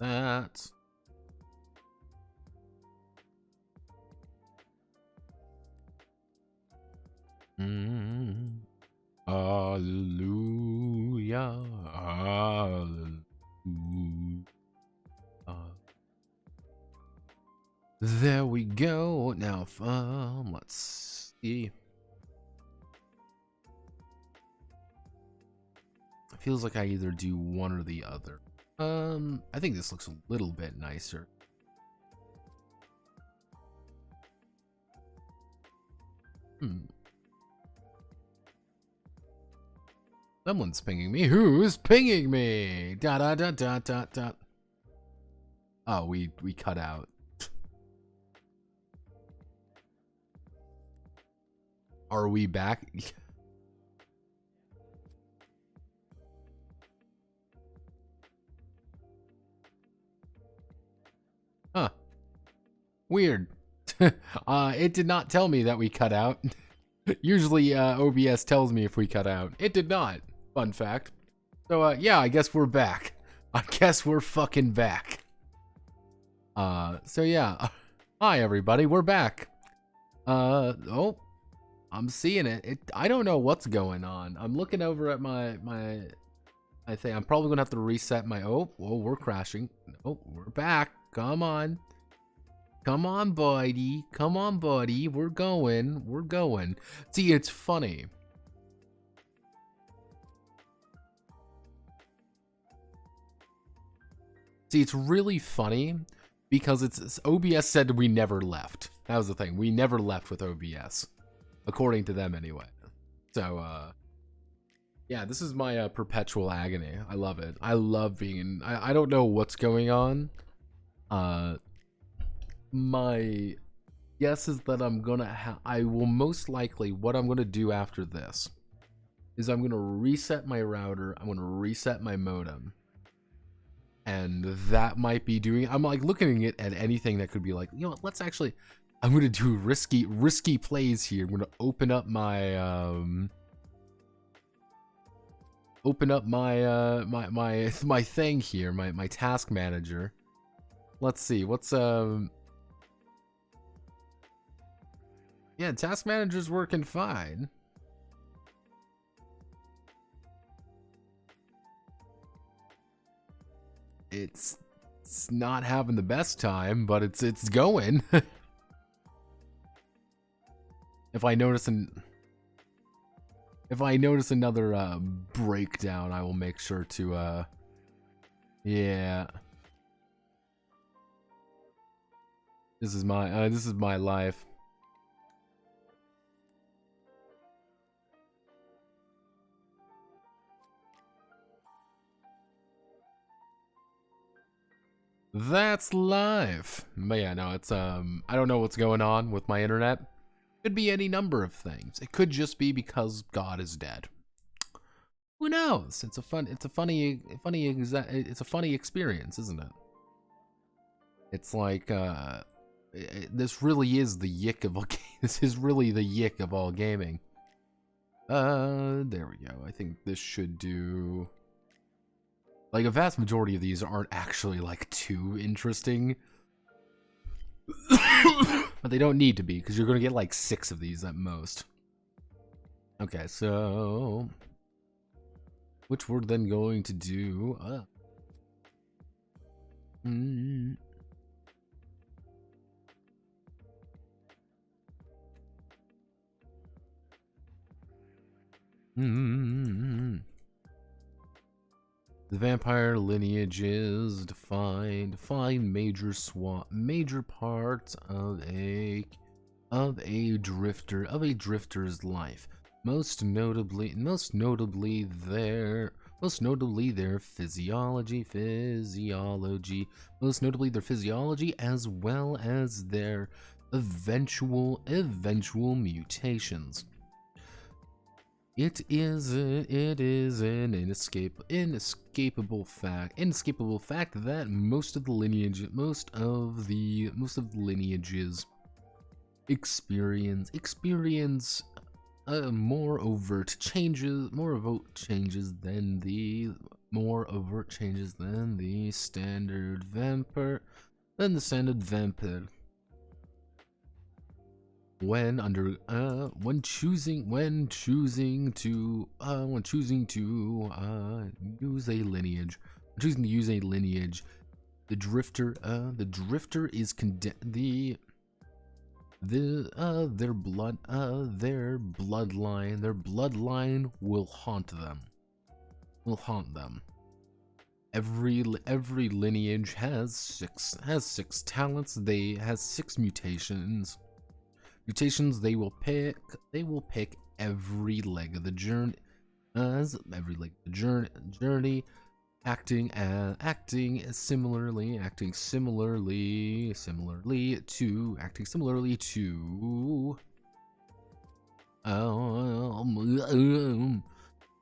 that. Hallelujah. Hallelujah. There we go. Now, let's see. It feels like I either do one or the other. I think this looks a little bit nicer. Someone's pinging me. Who's pinging me? Dot dot dot dot dot dot. Oh, we cut out. Are we back? Huh. Weird. It did not tell me that we cut out. Usually OBS tells me if we cut out. It did not. Fun fact. So yeah, I guess we're back. I guess we're fucking back. So yeah. Hi everybody, we're back. Oh, I'm seeing it. I don't know what's going on. I'm looking over at my I think I'm probably gonna have to reset my we're crashing. Oh, we're back. Come on. Come on, buddy. Come on, buddy. We're going. We're going. See, it's funny. See, it's really funny because it's OBS said we never left. That was the thing. We never left with OBS, according to them anyway. So, yeah, this is my perpetual agony. I love it. I love being in. I don't know what's going on. My guess is that I will most likely, what I'm gonna do after this is I'm gonna reset my router, I'm gonna reset my modem, and that might be doing, I'm like looking at anything that could be like, you know what, let's actually, I'm gonna do risky plays here. I'm gonna open up my my thing here, my task manager. Let's see, what's yeah, task manager's working fine. It's not having the best time, but it's going. If I notice another breakdown, I will make sure to yeah. This is my life. That's life. But yeah, no, it's I don't know what's going on with my internet. Could be any number of things. It could just be because God is dead. Who knows? It's a funny experience, isn't it? It's like this really is the yick of all this is really the yick of all gaming. There we go. I think this should do. Like, a vast majority of these aren't actually, like, too interesting. But they don't need to be, because you're going to get, like, 6 of these at most. Okay, so... which we're then going to do... The vampire lineages define major parts of a drifter's life. Most notably their physiology, as well as their eventual mutations. It is an inescapable fact that most of the lineages experience more overt changes than the more overt changes than the standard vampire. When choosing to use a lineage, the drifter is their bloodline will haunt them. Every lineage has six talents. They has 6 mutations. They will pick every leg of the journey. Acting similarly to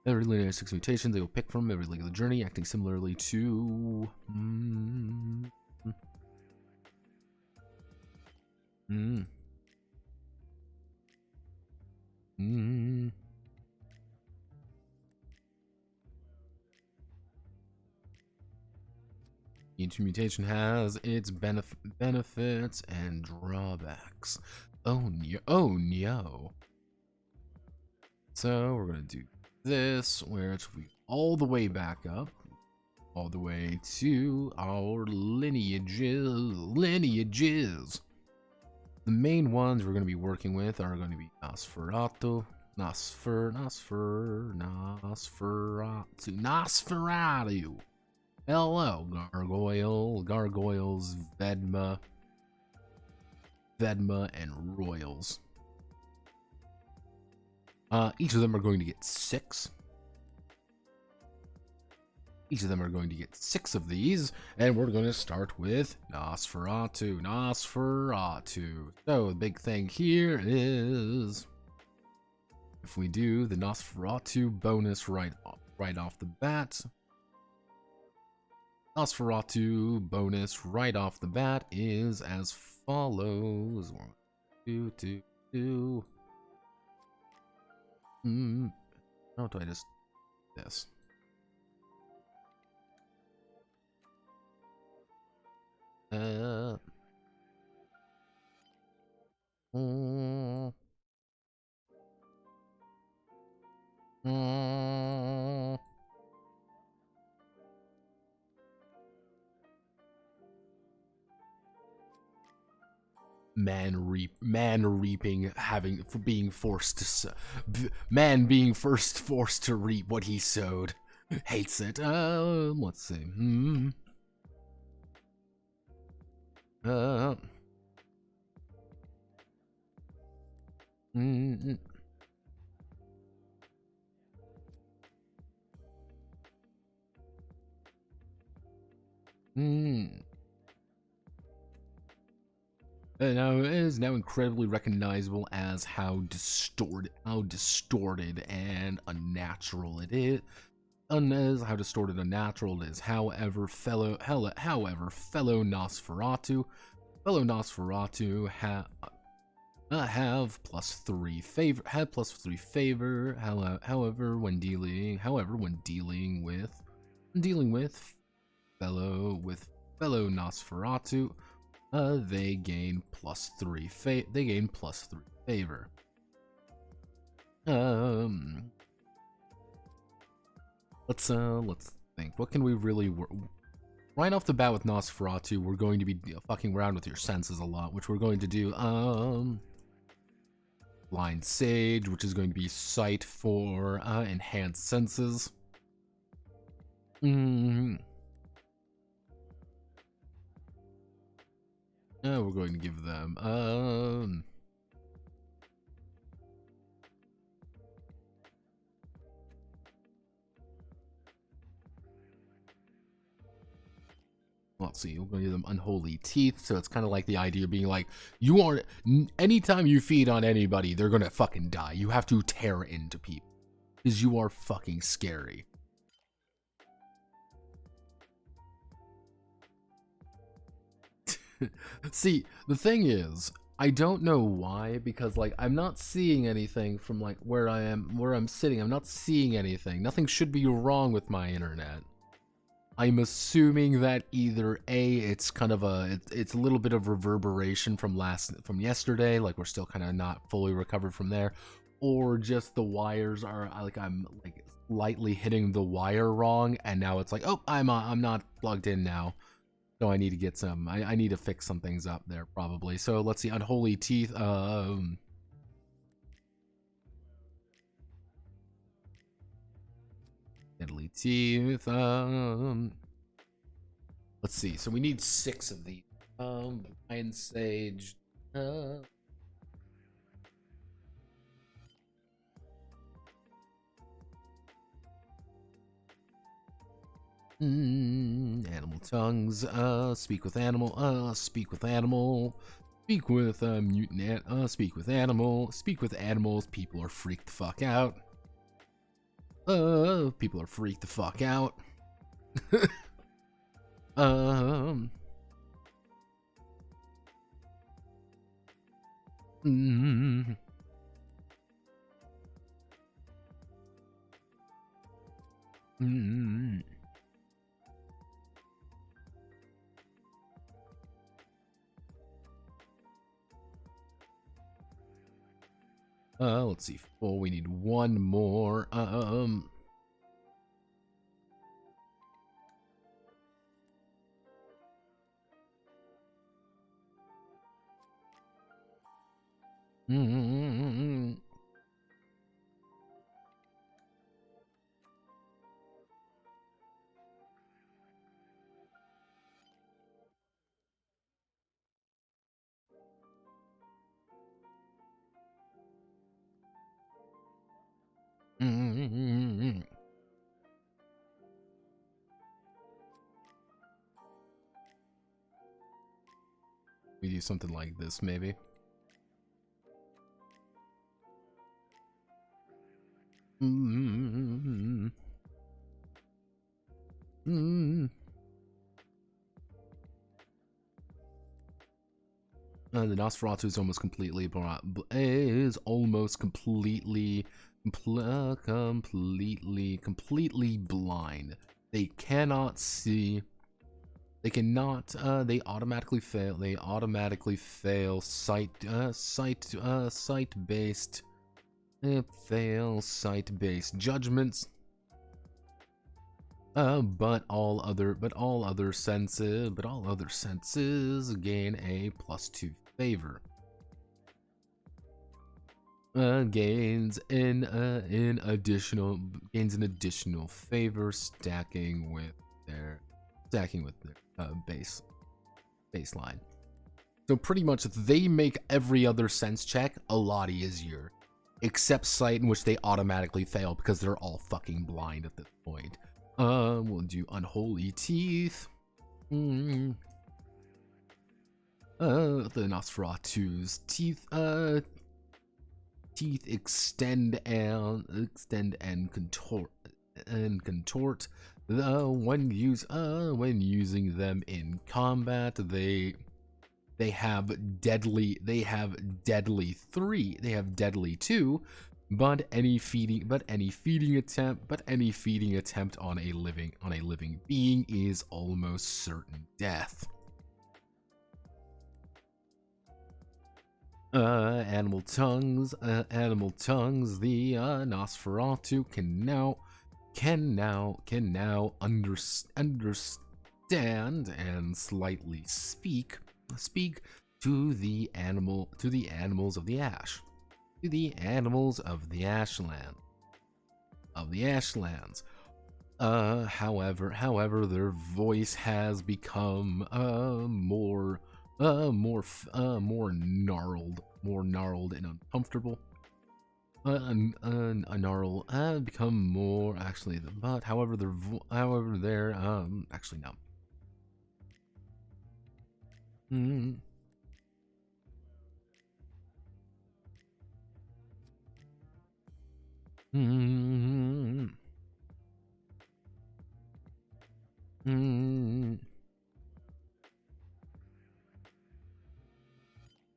every lineage has 6 mutations. They will pick from every leg of the journey, acting similarly to Each mutation has its benefits and drawbacks. Oh no. So we're gonna do this, where it's all the way back up, all the way to our lineages. The main ones we're gonna be working with are gonna be Nosferatu. Hello, gargoyles, Vedma, and royals. Each of them are going to get 6. Each of them are going to get 6 of these, and we're going to start with Nosferatu. So the big thing here is, if we do the Nosferatu bonus right off the bat, Nosferatu bonus right off the bat is as follows. 1, 2, 2, 2. How do I just this? Man being forced to reap what he sowed. Hates it. Let's see. Now it is now incredibly recognizable as how distorted and unnatural it is. How distorted and unnatural it is. However, fellow Nosferatu have +3 favor. However, when dealing with fellow Nosferatu, they gain +3 favor. Let's think. What can we really right off the bat with Nosferatu? We're going to be fucking around with your senses a lot, which we're going to do. Blind Sage, which is going to be sight for enhanced senses. We're going to give them let's see, we're going to give them Unholy Teeth, so it's kind of like the idea of being like, anytime you feed on anybody, they're gonna fucking die. You have to tear into people, because you are fucking scary. See, the thing is, I don't know why, because like I'm not seeing anything from like where I'm sitting. I'm not seeing anything. Nothing should be wrong with my internet. I'm assuming that either A, it's kind of it's a little bit of reverberation from yesterday, like we're still kind of not fully recovered from there, or just the wires are like I'm like slightly hitting the wire wrong, and now it's like, oh, I'm not plugged in now, so I need to get some. I need to fix some things up there probably. So let's see, unholy teeth. Deadly teeth. Let's see. So we need 6 of these. Lion sage. Animal tongues. Speak with animal. Speak with animal. Speak with mutant. Speak with animal. Speak with animals. People are freaked the fuck out. People are freaked the fuck out. Let's see. Oh, we need 1 more. We do something like this, maybe. The Nosferatu is almost completely completely blind. They cannot see. They cannot. They automatically fail. They automatically fail sight-based. They fail sight-based judgments. But all other senses gain a +2 favor. Gains an additional favor, stacking with their baseline. So pretty much they make every other sense check a lot easier, except sight, in which they automatically fail because they're all fucking blind at this point. We'll do unholy teeth. The Nosferatu's teeth extend and contort. When using them in combat, they have deadly 2, but any feeding attempt on a living being is almost certain death. Animal tongues. The Nosferatu can now understand and slightly speak to the animals of the ash. To the animals of the ashlands. However, their voice has become more gnarled and uncomfortable. Become more actually. But however, they're actually no.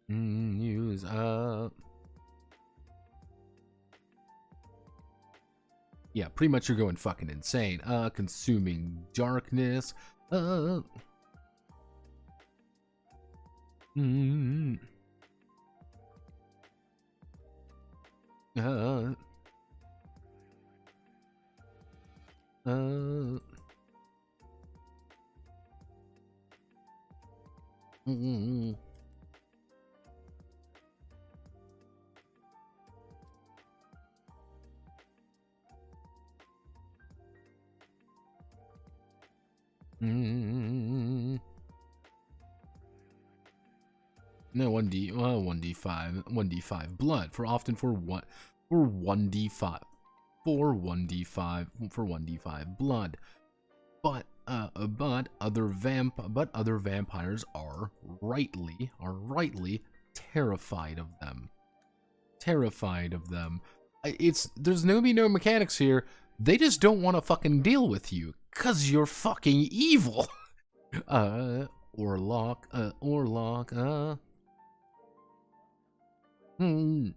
Use Yeah, pretty much you're going fucking insane. Consuming darkness. Mm, uh, uh, mm, mm. No, 1d5 blood for often for 1d5 for 1d5 blood. But other vampires are rightly terrified of them. There's gonna be no mechanics here. They just don't want to fucking deal with you, 'cause you're fucking evil. Orlock, hmm.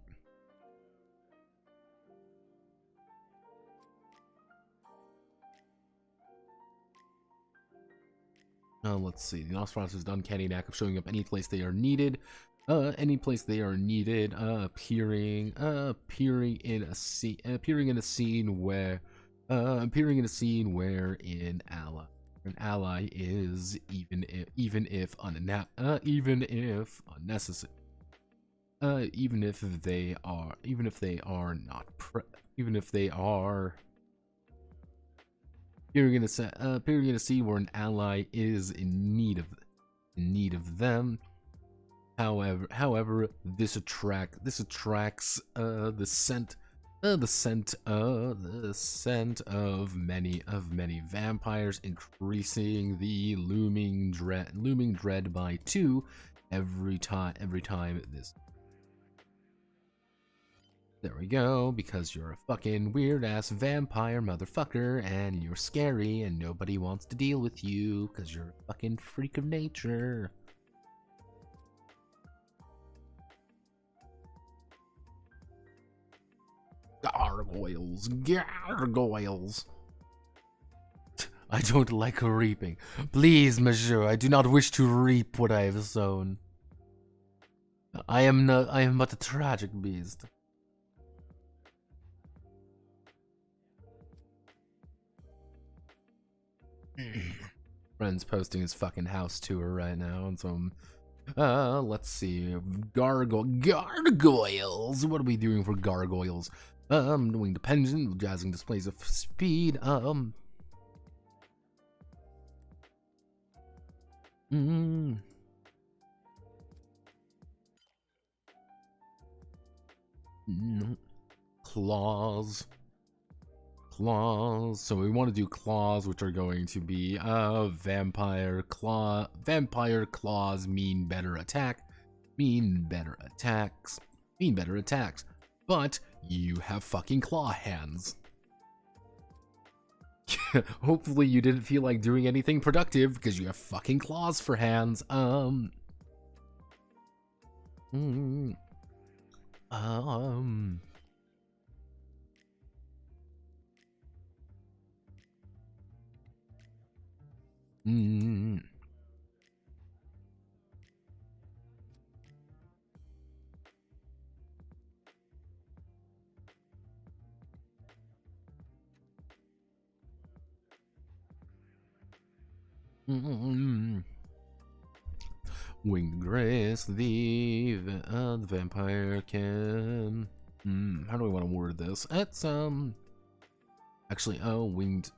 Let's see. The Nosferatu's uncanny knack of showing up any place they are needed. Appearing in a scene where an ally is even if unnecessary. Even if they are not even if they are appearing in a scene where an ally is in need of them. However, this attracts the scent of many vampires, increasing the looming dread by 2 every time this. There we go, because you're a fucking weird-ass vampire motherfucker, and you're scary, and nobody wants to deal with you, because you're a fucking freak of nature. Gargoyles. I don't like reaping. Please, monsieur, I do not wish to reap what I have sown. I am but a tragic beast. Friend's posting his fucking house tour right now and some let's see. Gargoyles. What are we doing for gargoyles? Doing dependent, jazzing displays of speed. Claws. So we want to do claws, which are going to be vampire claws mean better attacks, but you have fucking claw hands. Hopefully you didn't feel like doing anything productive because you have fucking claws for hands. Winged Grace, the vampire can. How do I want to word this? It's actually winged.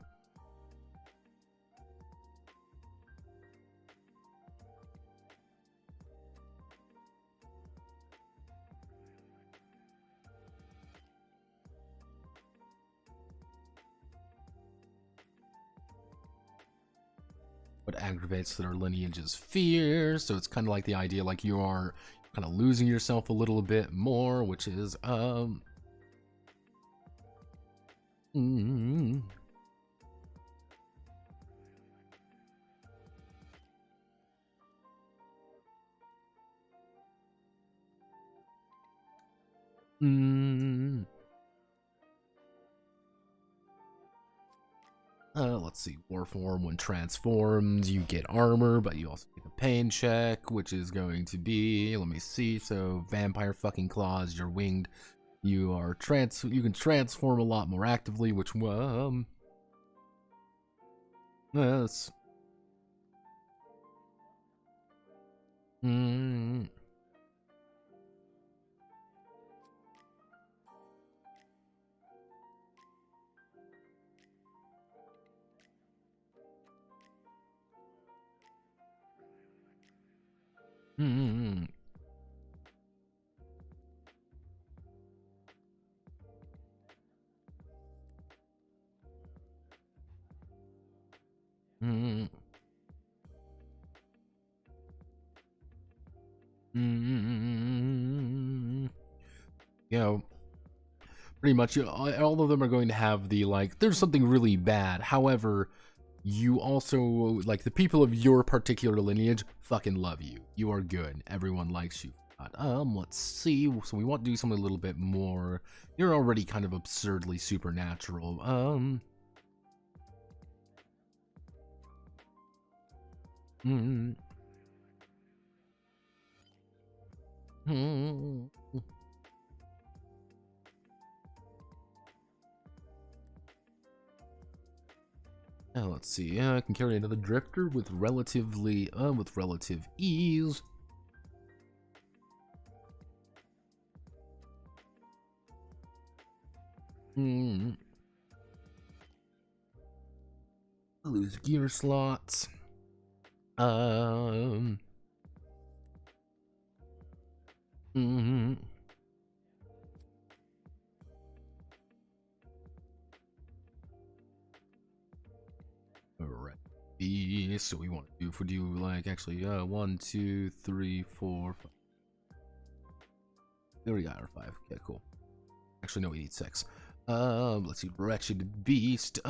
What aggravates their lineage's fear, so it's kind of like the idea like you are kind of losing yourself a little bit more, which is Let's see, Warform, when transformed, you get armor, but you also get a pain check, which is going to be, let me see, so Vampire fucking Claws, you're winged, you can transform a lot more actively, which, yes. Mm. Mm. Mm. You know, pretty much all of them are going to have the, like, there's something really bad. However, you also, like, the people of your particular lineage fucking love you. You are good. Everyone likes you. Let's see. So we want to do something a little bit more. You're already kind of absurdly supernatural. Let's see. I can carry another drifter with relative ease. Lose gear slots. Alright. So we want to do, if we do, like, actually, 1, 2, 3, 4, 5. There we got our 5. Okay, cool. Actually, no, we need 6. Let's see, Wretched Beast.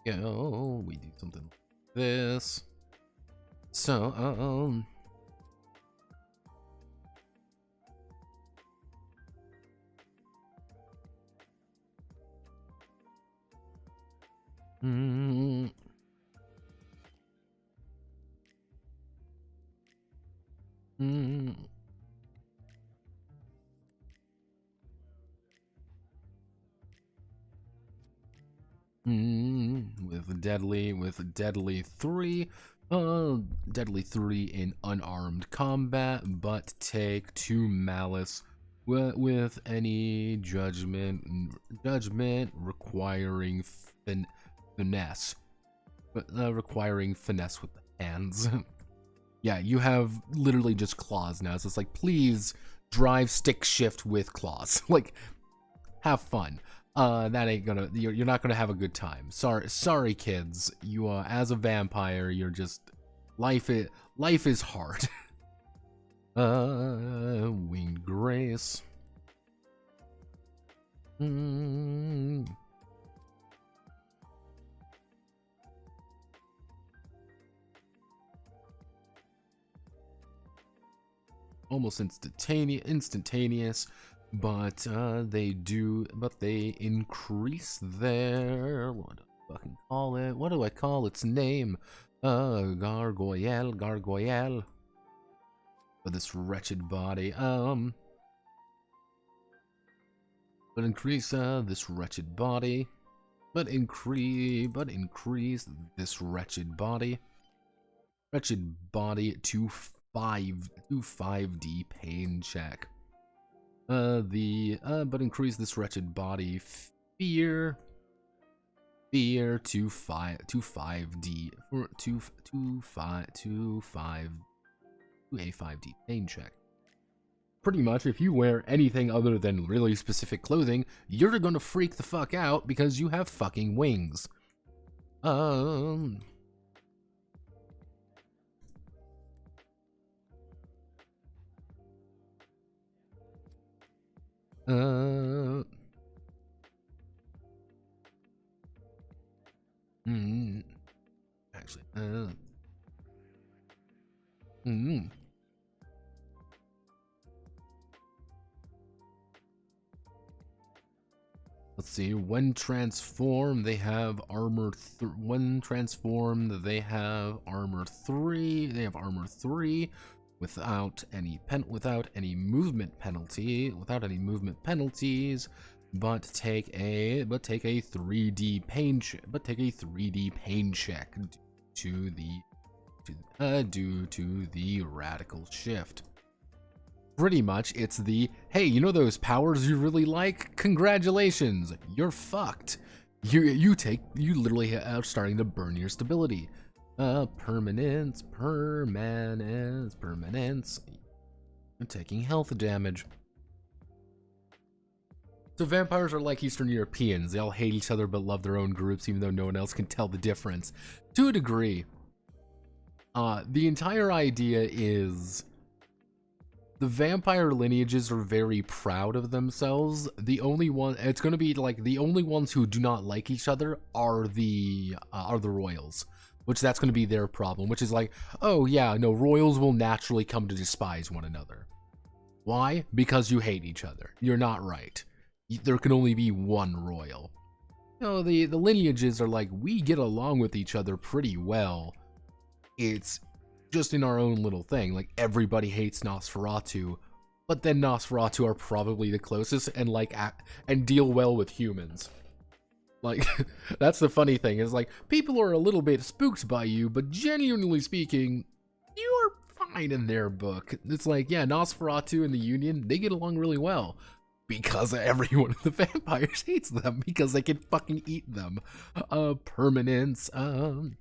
Go. We do something like this. So, with deadly 3, deadly 3 in unarmed combat, but take 2 malice with any judgment requiring finesse, requiring finesse with the hands. Yeah, you have literally just claws now, so it's like, please drive stick shift with claws. Like, have fun. That ain't gonna, you're not gonna have a good time. Sorry kids. You as a vampire, you're just, life is hard. Winged Grace. Almost instantaneous, but they increase their, what do I fucking call it? What do I call its name? Gargoyle. For this wretched body. But increase this wretched body. But increase this wretched body. Wretched body to 5d pain check. But increase this wretched body fear to 5d for to a 5d pain check. Pretty much, if you wear anything other than really specific clothing, you're gonna freak the fuck out because you have fucking wings. Let's see. When transformed, they have armor. When transformed, they have armor 3. They have armor 3 without any movement penalty. Without any movement penalties, but take a 3D pain check. Due to the radical shift. Pretty much, it's the, hey, you know those powers you really like? Congratulations, you're fucked. You literally are starting to burn your stability. Permanence. You're taking health damage. So vampires are like Eastern Europeans. They all hate each other but love their own groups, even though no one else can tell the difference. To a degree. The entire idea is the vampire lineages are very proud of themselves. The only ones who do not like each other are the royals, which that's going to be their problem, which is like, oh yeah, no, royals will naturally come to despise one another. Why? Because you hate each other. You're not right. There can only be one royal. No, the lineages are like, we get along with each other pretty well. It's just in our own little thing. Like, everybody hates Nosferatu, but then Nosferatu are probably the closest and and deal well with humans. Like, that's the funny thing, is like, people are a little bit spooked by you, but genuinely speaking, you're fine in their book. It's like, yeah, Nosferatu and the Union, they get along really well. Because every one of the vampires hates them, because they can fucking eat them. Permanence, Some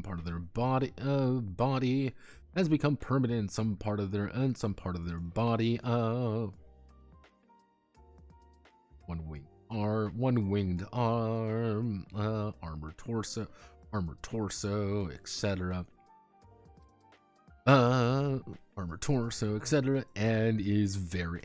part of their body has become permanent. Some part of their body. One winged arm, armor torso, etc. Armor torso, etc. And is very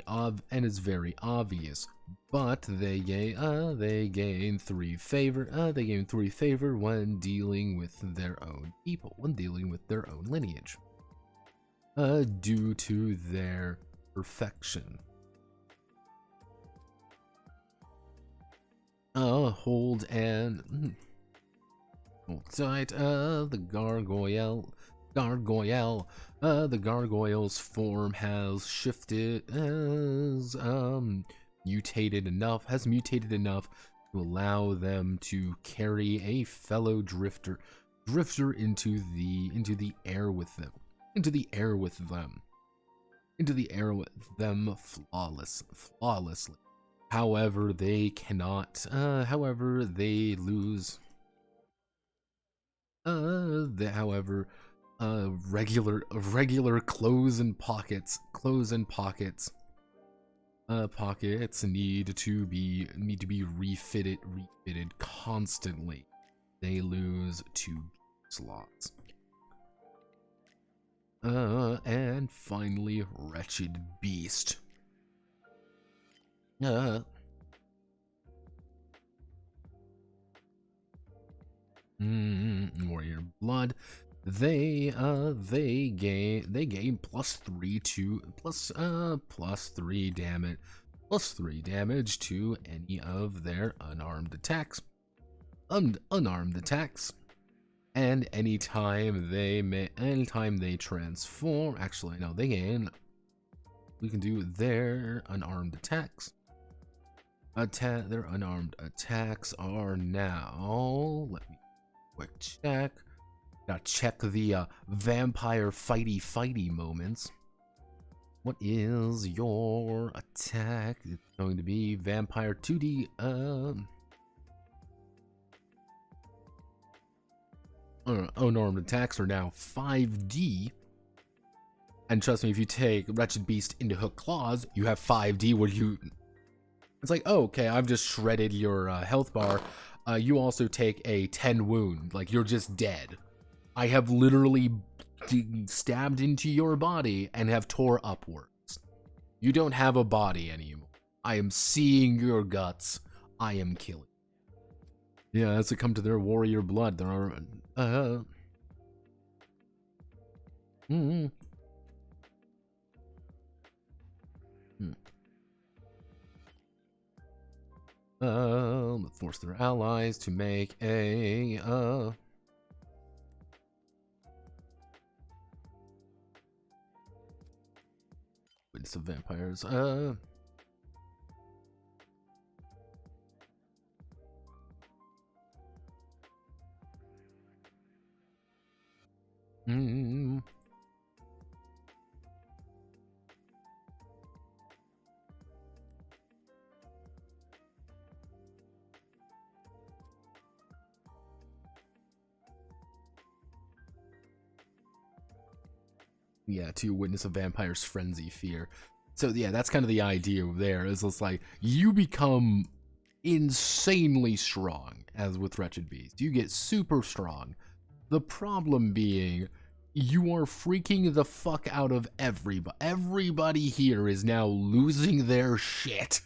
obvious. But they gain 3 favor when dealing with their own people, when dealing with their own lineage. Due to their perfection. Hold tight. The gargoyle's form has shifted, has mutated enough to allow them to carry a fellow drifter into the air with them flawlessly. However, they cannot. They lose. Regular clothes and pockets. Pockets need to be refitted constantly. They lose 2 slots. And finally, wretched beast. Warrior blood. They gain +3 damage to any of their unarmed attacks. And anytime they transform, actually no, we can do their unarmed attacks. Their unarmed attacks are now, let me quick check. Gotta check the vampire fighty moments. What is your attack? It's going to be vampire 2D. Unarmed attacks are now 5D. And trust me, if you take Wretched Beast into Hook Claws, you have 5D where it's like, oh, okay, I've just shredded your health bar. You also take a 10 wound, like you're just dead. I have literally stabbed into your body and have tore upwards. You don't have a body anymore. I am seeing your guts. I am killing. Yeah, as it come to their warrior blood, there are mm, force their allies to make a witness of vampires. Yeah, to witness a vampire's frenzy fear. So yeah, that's kind of the idea there. Is it's like you become insanely strong, as with Wretched Beast. You get super strong. The problem being, you are freaking the fuck out of everybody. Everybody here is now losing their shit.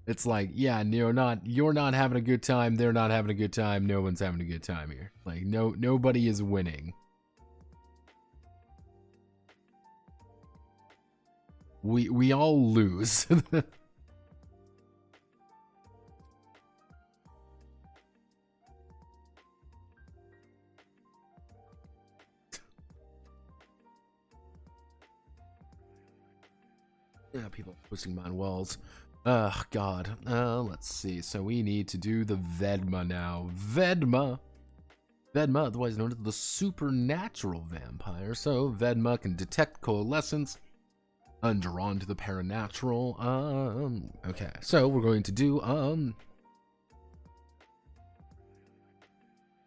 It's like, yeah, you're not having a good time. They're not having a good time. No one's having a good time here. Like, nobody is winning. We all lose. Yeah, people pushing mine walls. Ugh, God. Let's see. So we need to do the Vedma now. Vedma, otherwise known as the supernatural vampire. So Vedma can detect coalescence and drawn to the paranatural. Okay. So we're going to do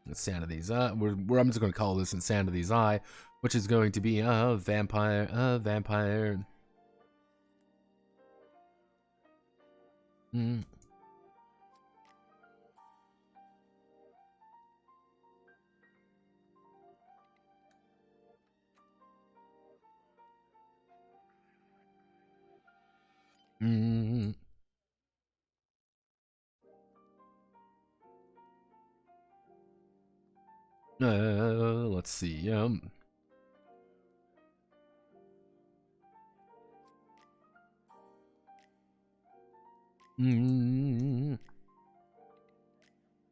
Insanity's Eye. I'm just going to call this Insanity's Eye, which is going to be vampire. Let's see.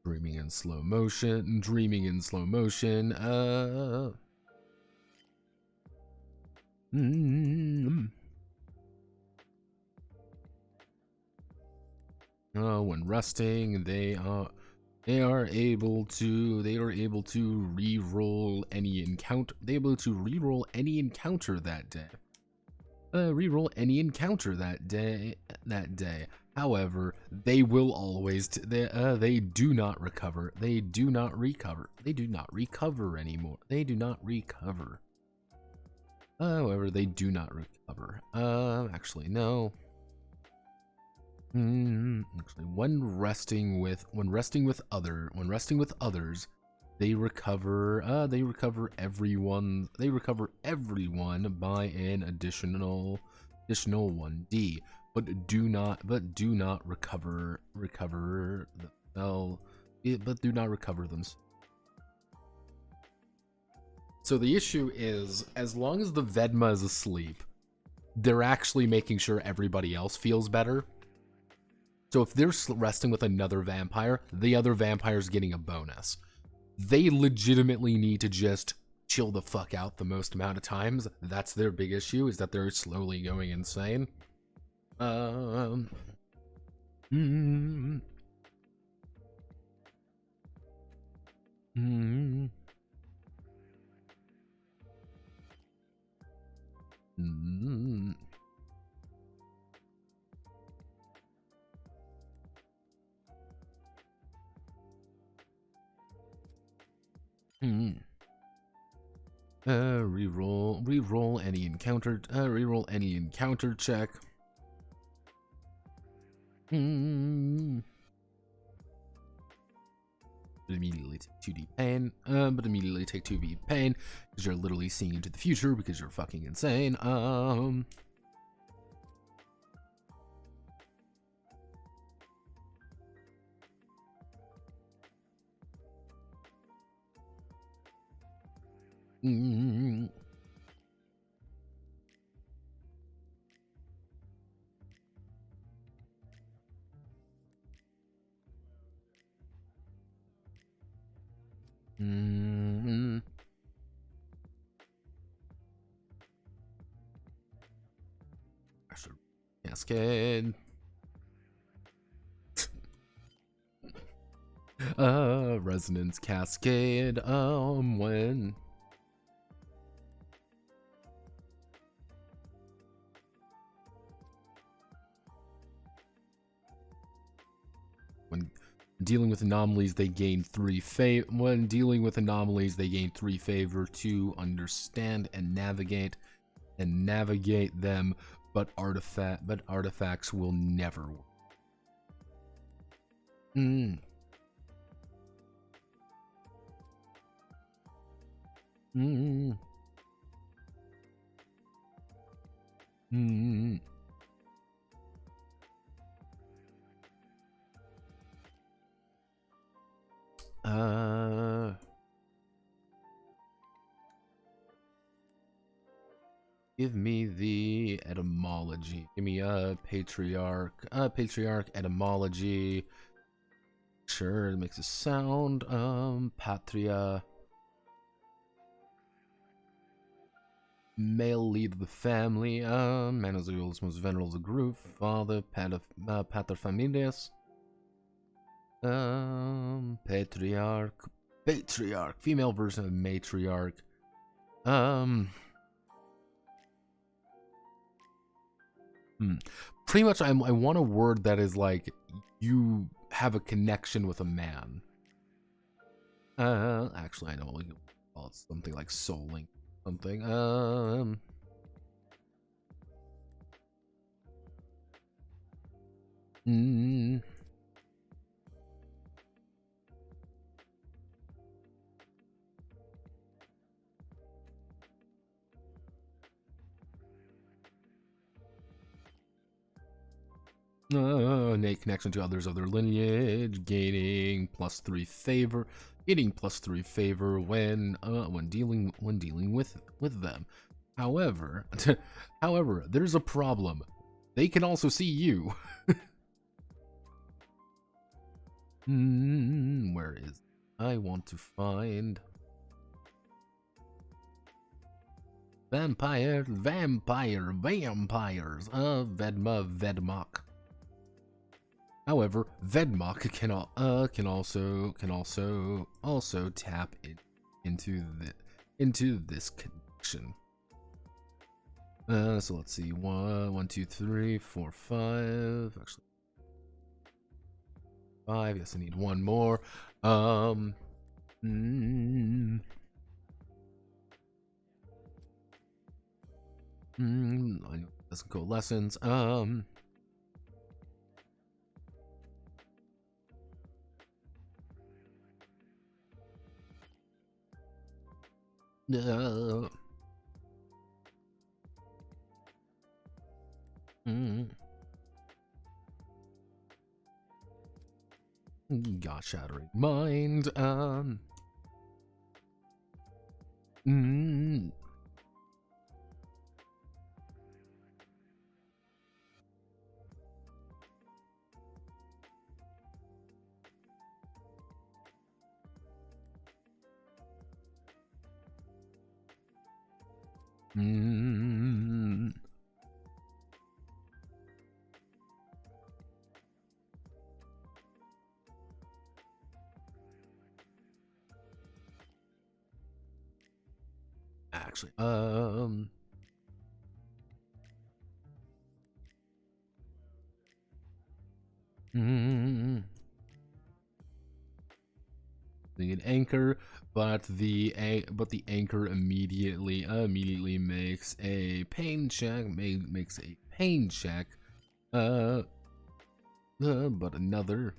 Dreaming in slow motion. When resting, they are able to re-roll any encounter. They're able to re-roll any encounter that day. However, they will always they do not recover. They do not recover anymore. However, they do not recover. Actually, no. Actually, when resting with others, they recover everyone. They recover everyone by an additional 1d, but do not recover them. So the issue is, as long as the Vedma is asleep, they're actually making sure everybody else feels better. So if they're resting with another vampire, the other vampire's getting a bonus. They legitimately need to just chill the fuck out the most amount of times. That's their big issue, is that they're slowly going insane. Reroll any encounter. Reroll any encounter check. Immediately take 2d pain. But immediately take 2d pain because you're literally seeing into the future because you're fucking insane. Mm. Mm. Cascade. Resonance cascade. When dealing with anomalies, they gain 3 favor. When dealing with anomalies, they gain 3 favor to understand and navigate them. But artifacts will never work. Mm. Mm. Mm. Give me the etymology. Give me a patriarch etymology. Sure, it makes a sound. Patria. Male lead of the family. Man is the oldest, most venerable of the group. Father, pater familias. Patriarch. Female version of matriarch. Pretty much, I want a word that is like you have a connection with a man. Actually, I know we can call it something like souling, something. Innate connection to others of their lineage, gaining +3 favor, when dealing with them. However, there's a problem. They can also see you. Where is? I want to find vampires. Vedmak. However, Vedmak can also tap into this connection. So let's see, 1, 2, 3, 4, 5. Actually, 5. Yes, I need one more. Let's go lessons. God shattering mind. Actually, an anchor, but the anchor immediately makes a pain check. Makes a pain check. But another.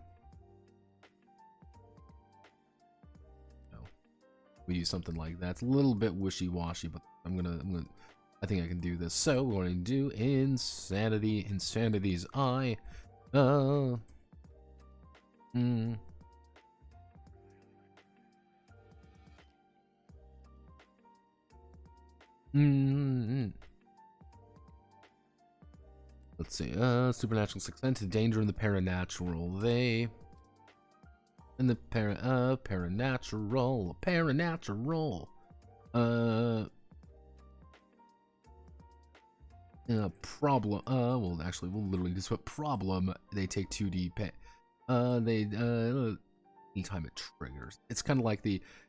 No, we use something like that. It's a little bit wishy-washy, but I think I can do this. So we're going to do insanity. Insanity's eye. Mm. Let's see. Supernatural sixth sense, danger in the paranatural. They in the paranatural. Problem. Well, actually, we'll literally just put problem. They take 2D pay. Anytime it triggers, it's kind of like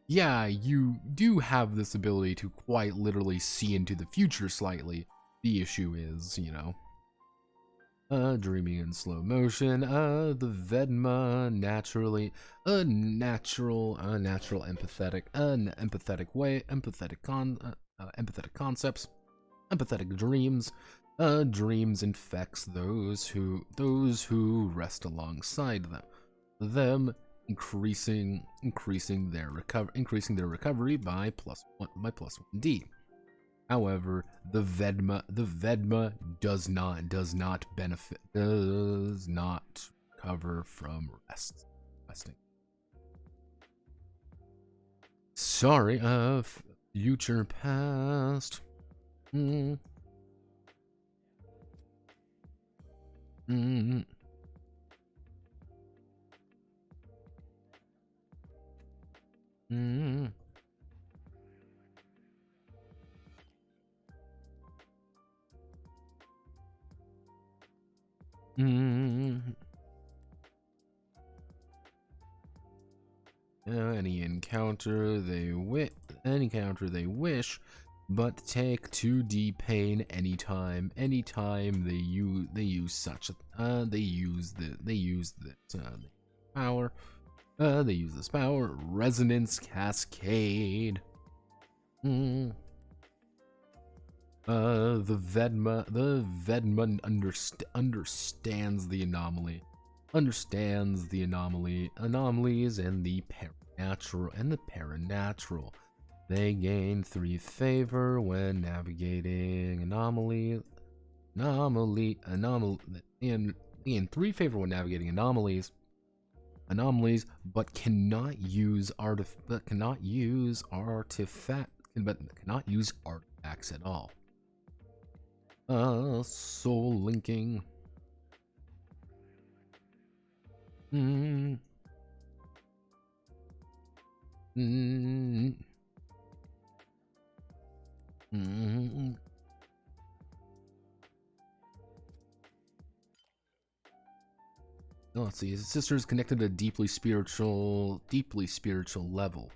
yeah, you do have this ability to quite literally see into the future slightly. The issue is, you know, dreaming in slow motion. The Vedma naturally, natural empathetic, empathetic concepts, empathetic dreams. Dreams infects those who rest alongside them, increasing their recovery by +1D. However, the Vedma does not cover from resting. Sorry, future past. Mm. Mm. Mm. Mm. Any encounter they wish, but take 2D pain anytime they use such a they use this power. Resonance cascade. The Vedma understands the anomalies and the paranatural. They gain 3 favor when navigating anomalies, but cannot use artifacts at all. Soul linking. Let's see. His sister is connected to a deeply spiritual level.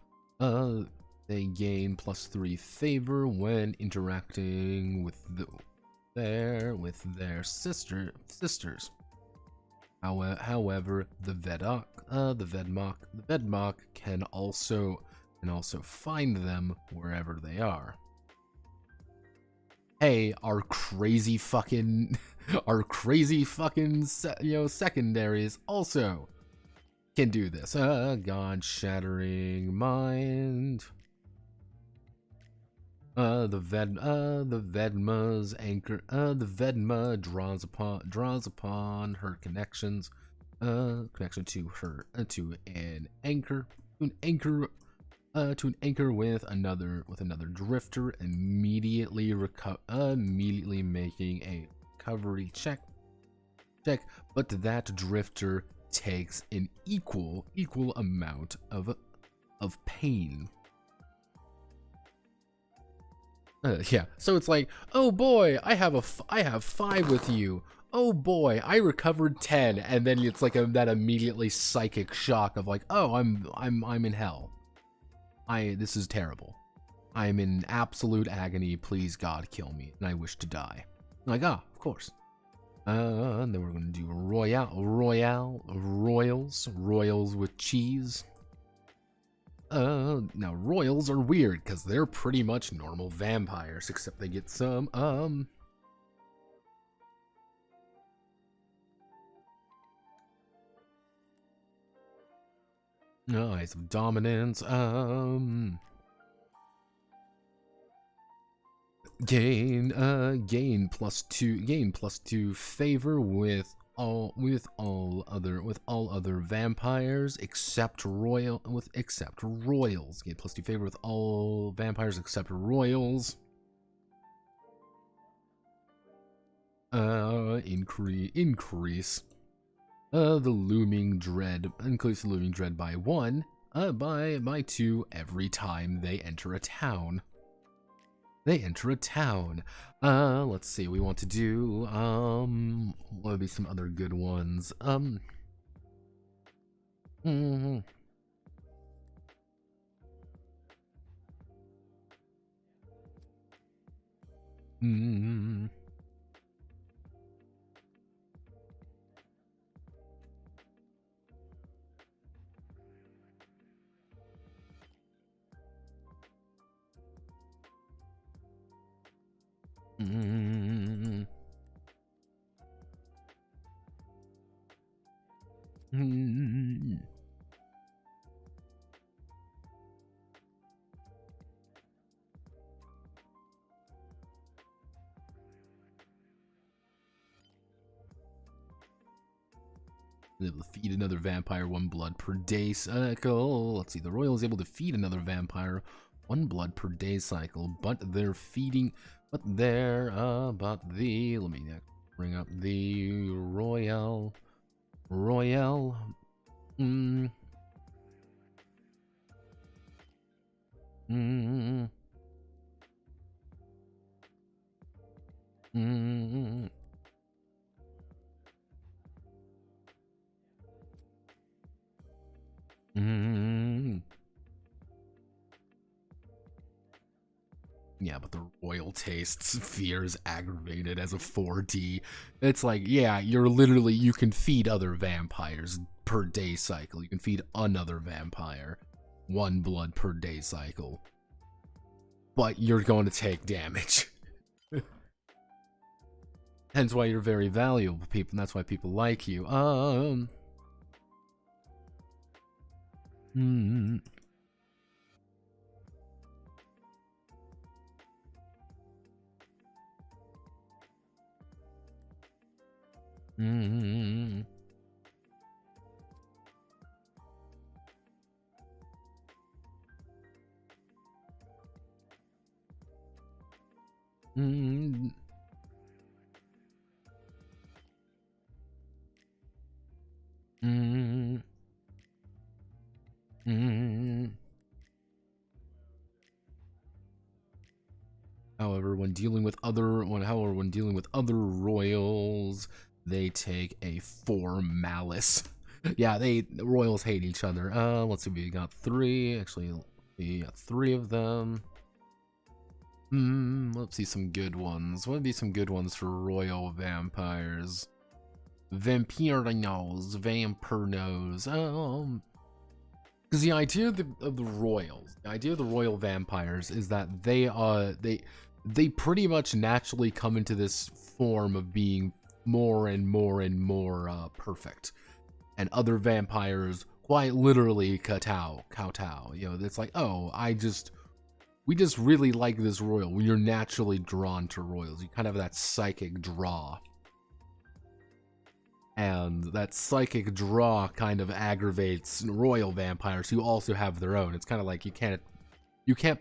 They gain +3 favor when interacting with their sisters. However, the Vedmok can also find them wherever they are. Hey, our crazy fucking secondaries also can do this. God shattering mind. The Vedma's anchor. The Vedma draws upon her connection to an anchor with another drifter, immediately making a recovery check, but that drifter takes an equal amount of pain. Yeah, so it's like, oh boy, I have 5 with you. Oh boy, I recovered 10, and then it's like that immediately psychic shock of like, oh, I'm in hell. This is terrible. I'm in absolute agony. Please, God, kill me, and I wish to die. I'm like, of course. And then we're gonna do royals with cheese. Now royals are weird because they're pretty much normal vampires, except they get some eyes of dominance. Gain +2 favor with all other vampires except royals. Gain +2 favor with all vampires except royals. Increase the looming dread. Increase the looming dread by 1. By 2 every time they enter a town. Let's see. We want to do what would be some other good ones? Mm-hmm. Mm-hmm. Mm-hmm. Mm-hmm. Able to feed another vampire 1 blood per day cycle. Let's see, the royal is able to feed another vampire 1 blood per day cycle, but they're feeding, let me bring up the royal. Mm. Mm. Mm. Mm. Yeah, but the royal tastes fear is aggravated as a 4D. It's like, yeah, you can feed other vampires per day cycle. You can feed another vampire 1 blood per day cycle. But you're going to take damage. Hence why you're very valuable, people, and that's why people like you. Hmm. Mm-hmm. Mm-hmm. Mm-hmm. Mm-hmm. However, when dealing with other royals, they take a 4 malice. Yeah, the royals hate each other. Let's see, we got 3. Actually, we got 3 of them. Let's see some good ones. What would be some good ones for royal vampires? Vampirinos, Vampirnos. Because the idea of the royals, the idea of the royal vampires is that they pretty much naturally come into this form of being more and more perfect, and other vampires quite literally kowtow. You know, it's like, oh, we just really like this royal. When you're naturally drawn to royals, you kind of have that psychic draw. And that psychic draw kind of aggravates royal vampires who also have their own. It's kind of like you can't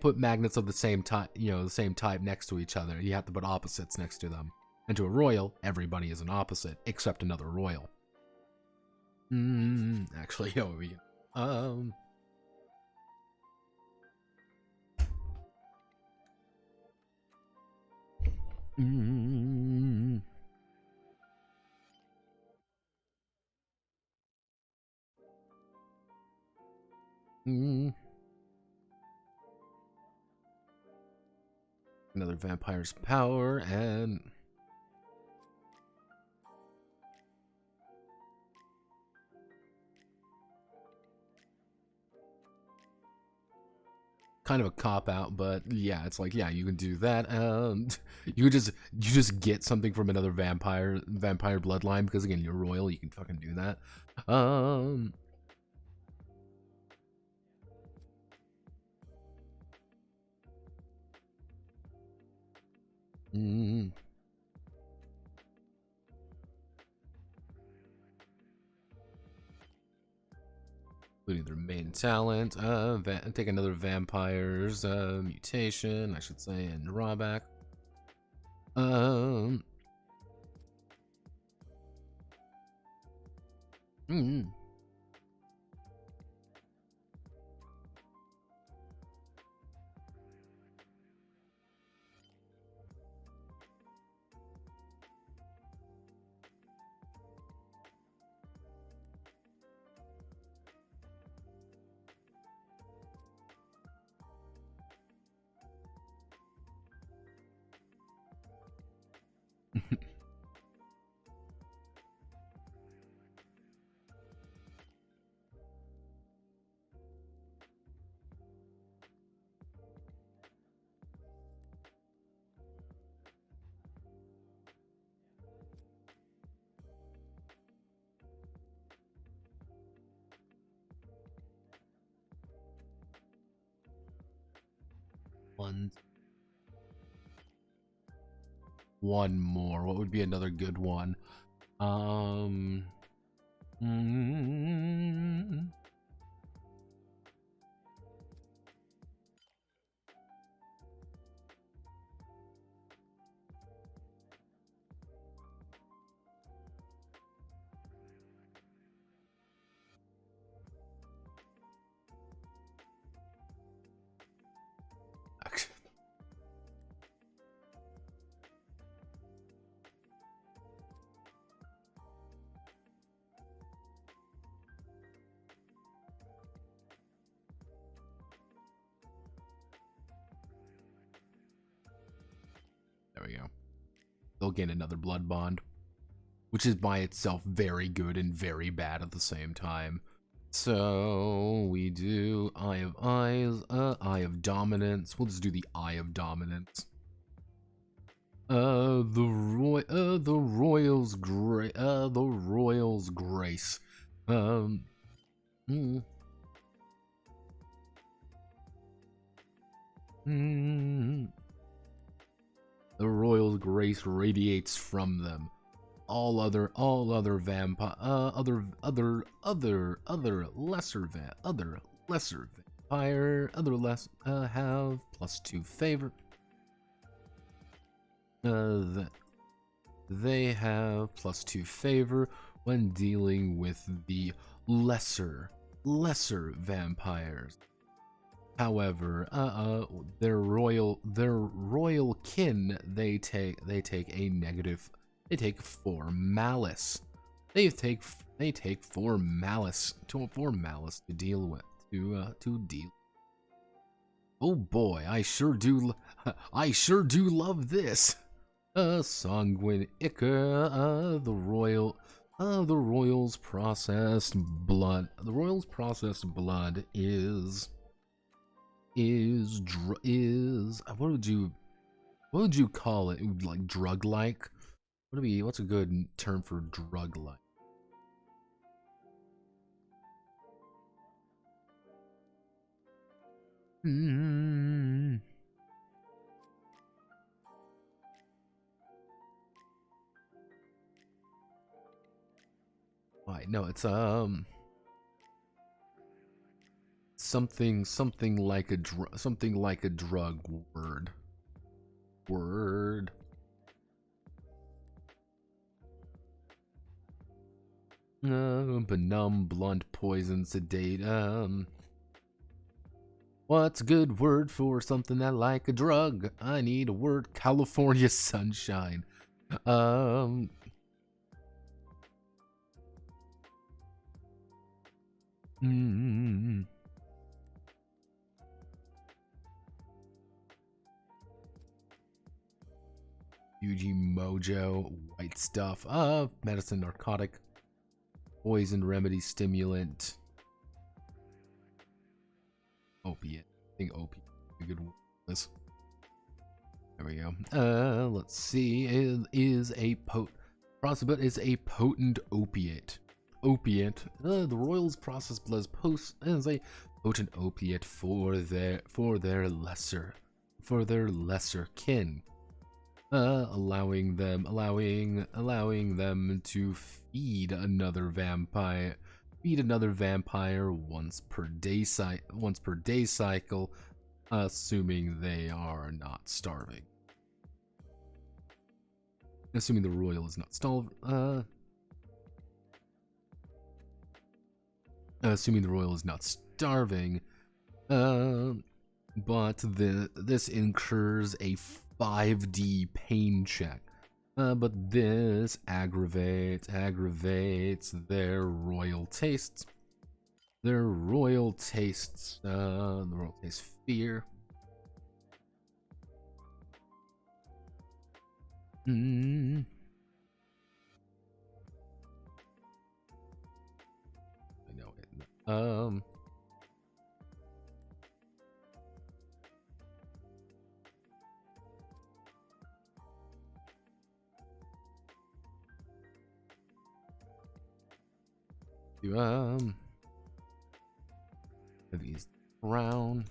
put magnets of the same type, the same type next to each other. You have to put opposites next to them. And to a royal, everybody is an opposite except another royal. Actually, we can. Another vampire's power and kind of a cop out, but yeah, it's like, yeah, you can do that. You just get something from another vampire bloodline because again, you're royal, you can fucking do that. Including their main talent. Take another vampire's mutation, I should say, and drawback. Mm. One more. What would be another good one? Mm, there we go. They'll gain another blood bond, which is by itself very good and very bad at the same time. So we do Eye of Eyes, Eye of Dominance. We'll just do the Eye of Dominance. The Royal's Grace. The Royal's Grace radiates from them. All other vampire, other lesser vampire, have +2 favor. They have +2 favor when dealing with the lesser vampires. However, their royal kin, they take a negative. They take 4 malice. They take 4 malice to deal with. To deal. Oh boy, I sure do love this. Sanguine ichor, the royal's processed blood. The royal's processed blood is what would you call it? Like drug-like? What's a good term for drug-like? Why? No, it's something like a drug word. Benumb, blunt, poison, sedate. What's a good word for something that like a drug? I need a word. California sunshine. UG Mojo, white stuff, medicine, narcotic, poison, remedy, stimulant, opiate. I think opiate is a good one. There we go. Let's see. It is a Prosabut is a potent opiate. The Royals process blood is a potent opiate for their lesser kin. Allowing them to feed another vampire once per day cycle, assuming they are not starving. Assuming the royal is not starving. assuming the royal is not starving. But this incurs a 5D pain check. But this aggravates their royal tastes. The royal taste fear. I know it. These brown.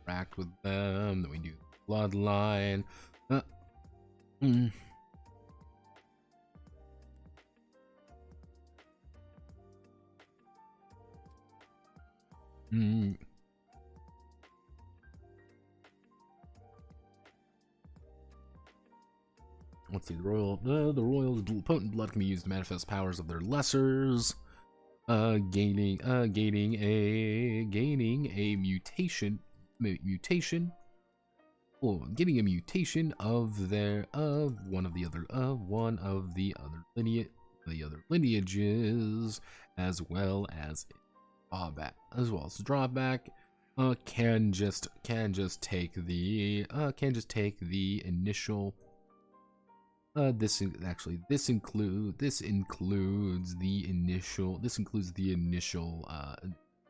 Interact with them, then we do bloodline. Let's see, the royal's potent blood can be used to manifest powers of their lessers. Gaining a mutation, or getting a mutation of one of the other lineages, as well as drawback. Can just take the initial. This includes the initial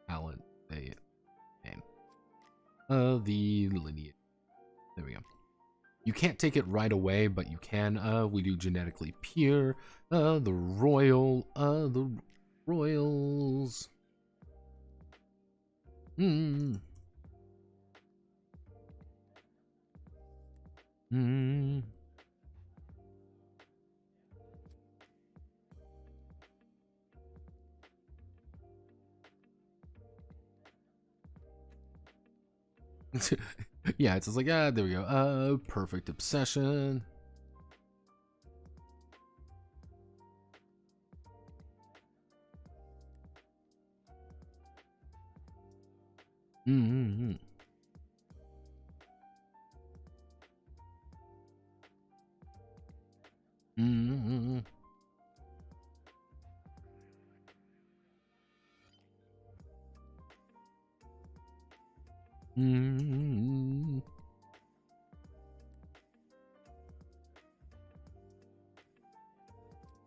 talent they gain. The lineage. There we go. You can't take it right away, but you can. We do genetically pure. The royals. Yeah, it's just like, there we go. Perfect obsession. There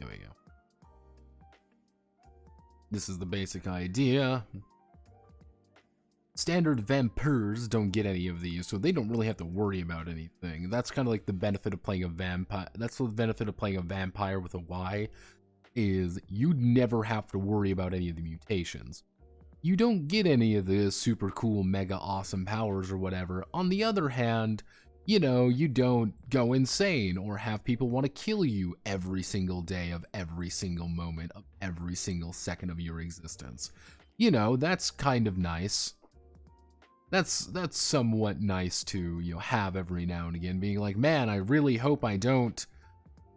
we go. This is the basic idea. Standard vampires don't get any of these, so they don't really have to worry about anything. That's kind of like the benefit of playing a vampire. That's the benefit of playing a vampire with a Y, is you'd never have to worry about any of the mutations. You don't get any of the super cool, mega awesome powers or whatever. On the other hand, you know, you don't go insane or have people want to kill you every single day of every single moment of every single second of your existence. You know, that's kind of nice. That's somewhat nice to, you know, have every now and again, being like, man, I really hope I don't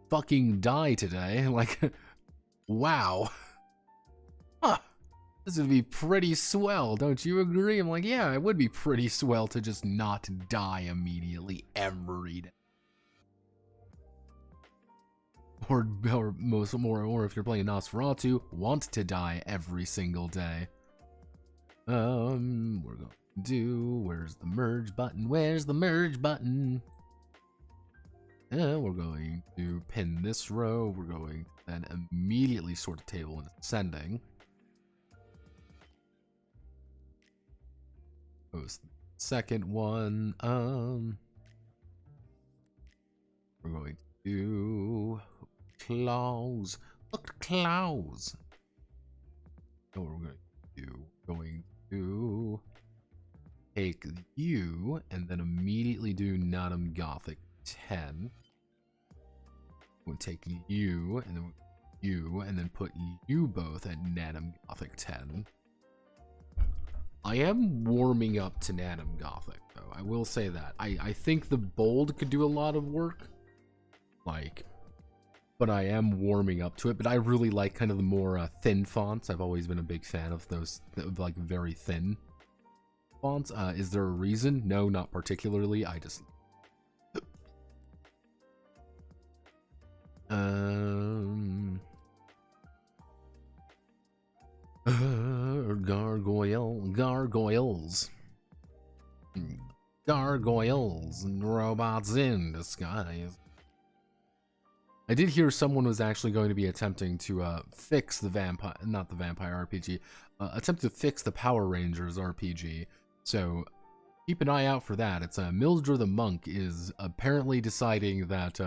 fucking die today. Like, wow. Huh. This would be pretty swell, don't you agree? I'm like, yeah, it would be pretty swell to just not die immediately every day. Or if you're playing Nosferatu, want to die every single day. We're going to do, where's the merge button? Where's the merge button? We're going to pin this row. We're going to then immediately sort the table in ascending. post the second one. We're going to do claws. Look, claws. Oh, we're going to do. Going to take you and then immediately do Natum Gothic 10. We'll take you and then you and then put you both at Natum Gothic 10. I am warming up to Natum Gothic, though. I will say that. I think the bold could do a lot of work. But I am warming up to it. But I really like kind of the more thin fonts. I've always been a big fan of those, like, very thin fonts. Is there a reason? No, not particularly. I just... Gargoyles. Gargoyles. Robots in disguise. I did hear someone was actually going to be attempting to fix the vampire, not the vampire RPG, attempt to fix the Power Rangers RPG. So keep an eye out for that. It's Mildred the Monk is apparently deciding that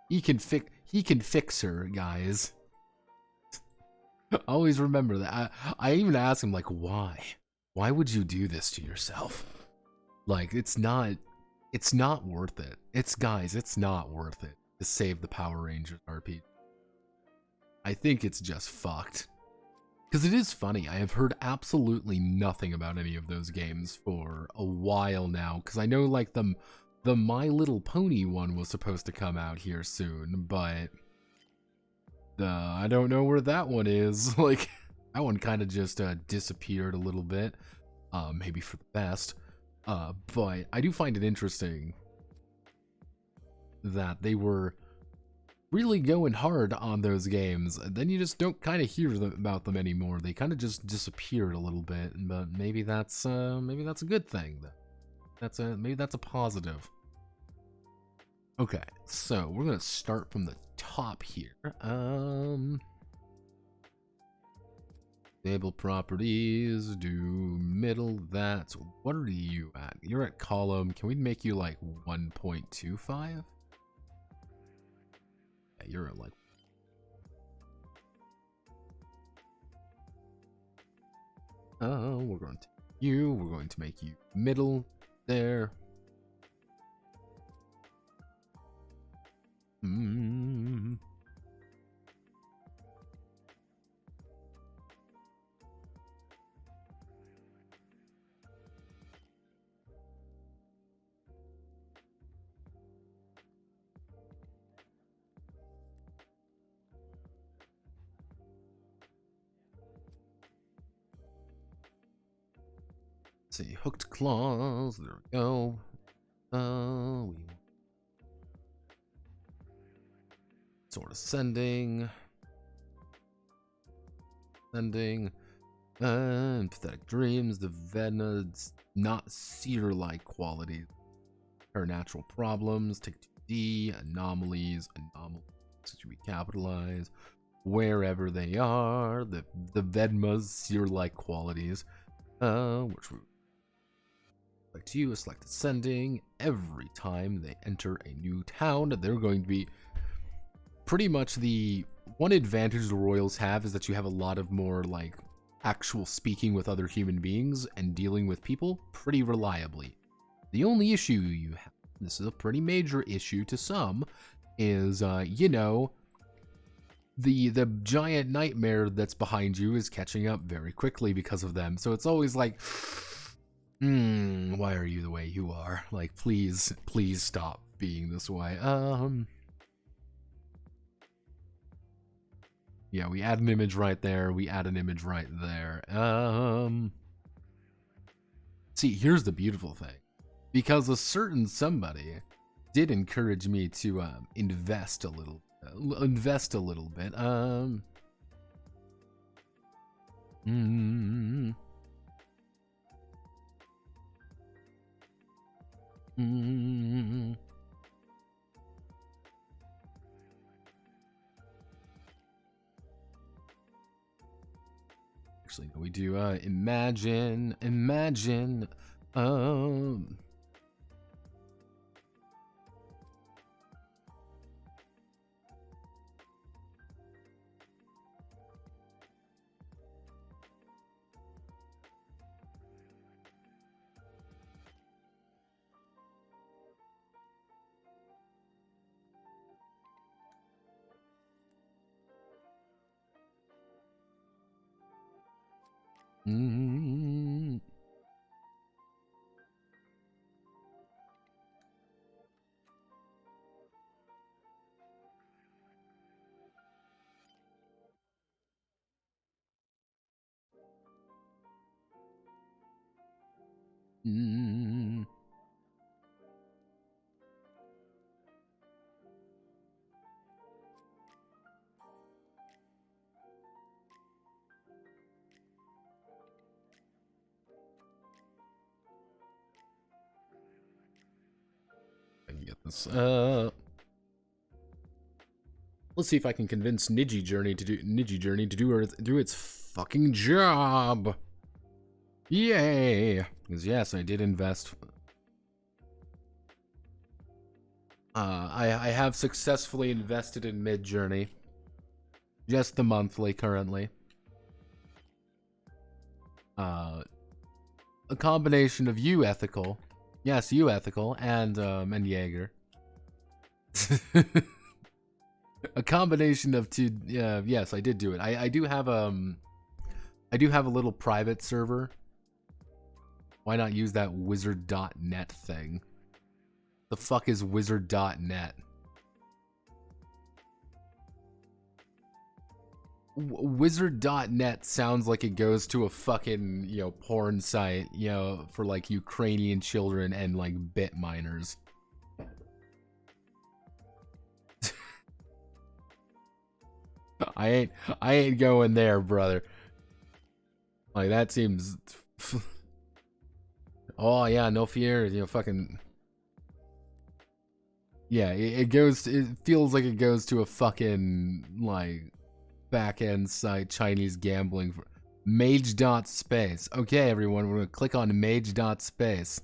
he can fix her, guys. Always remember that. I even asked him, like, why? Why would you do this to yourself? Like, it's not worth it. It's not worth it to save the Power Rangers RPG. I think it's just fucked. Because it is funny, I have heard absolutely nothing about any of those games for a while now. Because I know, like, the My Little Pony one was supposed to come out here soon, but I don't know where that one is. Like, that one kind of just disappeared a little bit. Maybe for the best. But I do find it interesting that they were really going hard on those games, and then you just don't kind of hear about them anymore. They kind of just disappeared a little bit, but maybe that's a good thing. Maybe that's a positive. Okay, so we're gonna start from the top here. Enable properties, do middle, that's, what are you at? You're at column, can we make you like 1.25? Yeah, you're at like... we're going to make you middle, there. See, hooked claws, there we go. Sort of sending, pathetic dreams, the Vedna's not seer-like qualities, her natural problems, take 2D, anomalies should be capitalized, wherever they are, the Vedma's seer-like qualities, which we select you, select ascending. Every time they enter a new town, they're going to be pretty much the one advantage the Royals have is that you have a lot of more like actual speaking with other human beings and dealing with people pretty reliably. The only issue you have, this is a pretty major issue to some, is you know, the giant nightmare that's behind you is catching up very quickly because of them. So it's always like, why are you the way you are? Like, please stop being this way. Yeah, we add an image right there. We add an image right there. See, here's the beautiful thing. Because a certain somebody did encourage me to invest a little bit. Actually, no, we do imagine. Mm. Mm. I can get this. Let's see if I can convince Niji Journey to do its fucking job. Yay! Because yes, I did invest. I have successfully invested in Mid Journey. Just the monthly currently. A combination of you ethical. Yes, you ethical and Jaeger. A combination of two. Yes, I did do it. I do have a little private server. Why not use that wizard.net thing? The fuck is wizard.net? Wizard.net sounds like it goes to a fucking, porn site, for like Ukrainian children and like bit miners. I ain't going there, brother. Like that seems oh yeah, no fear, fucking. Yeah, it feels like it goes to a fucking like back end site, Chinese gambling for mage.space. Okay, everyone, we're gonna click on mage.space.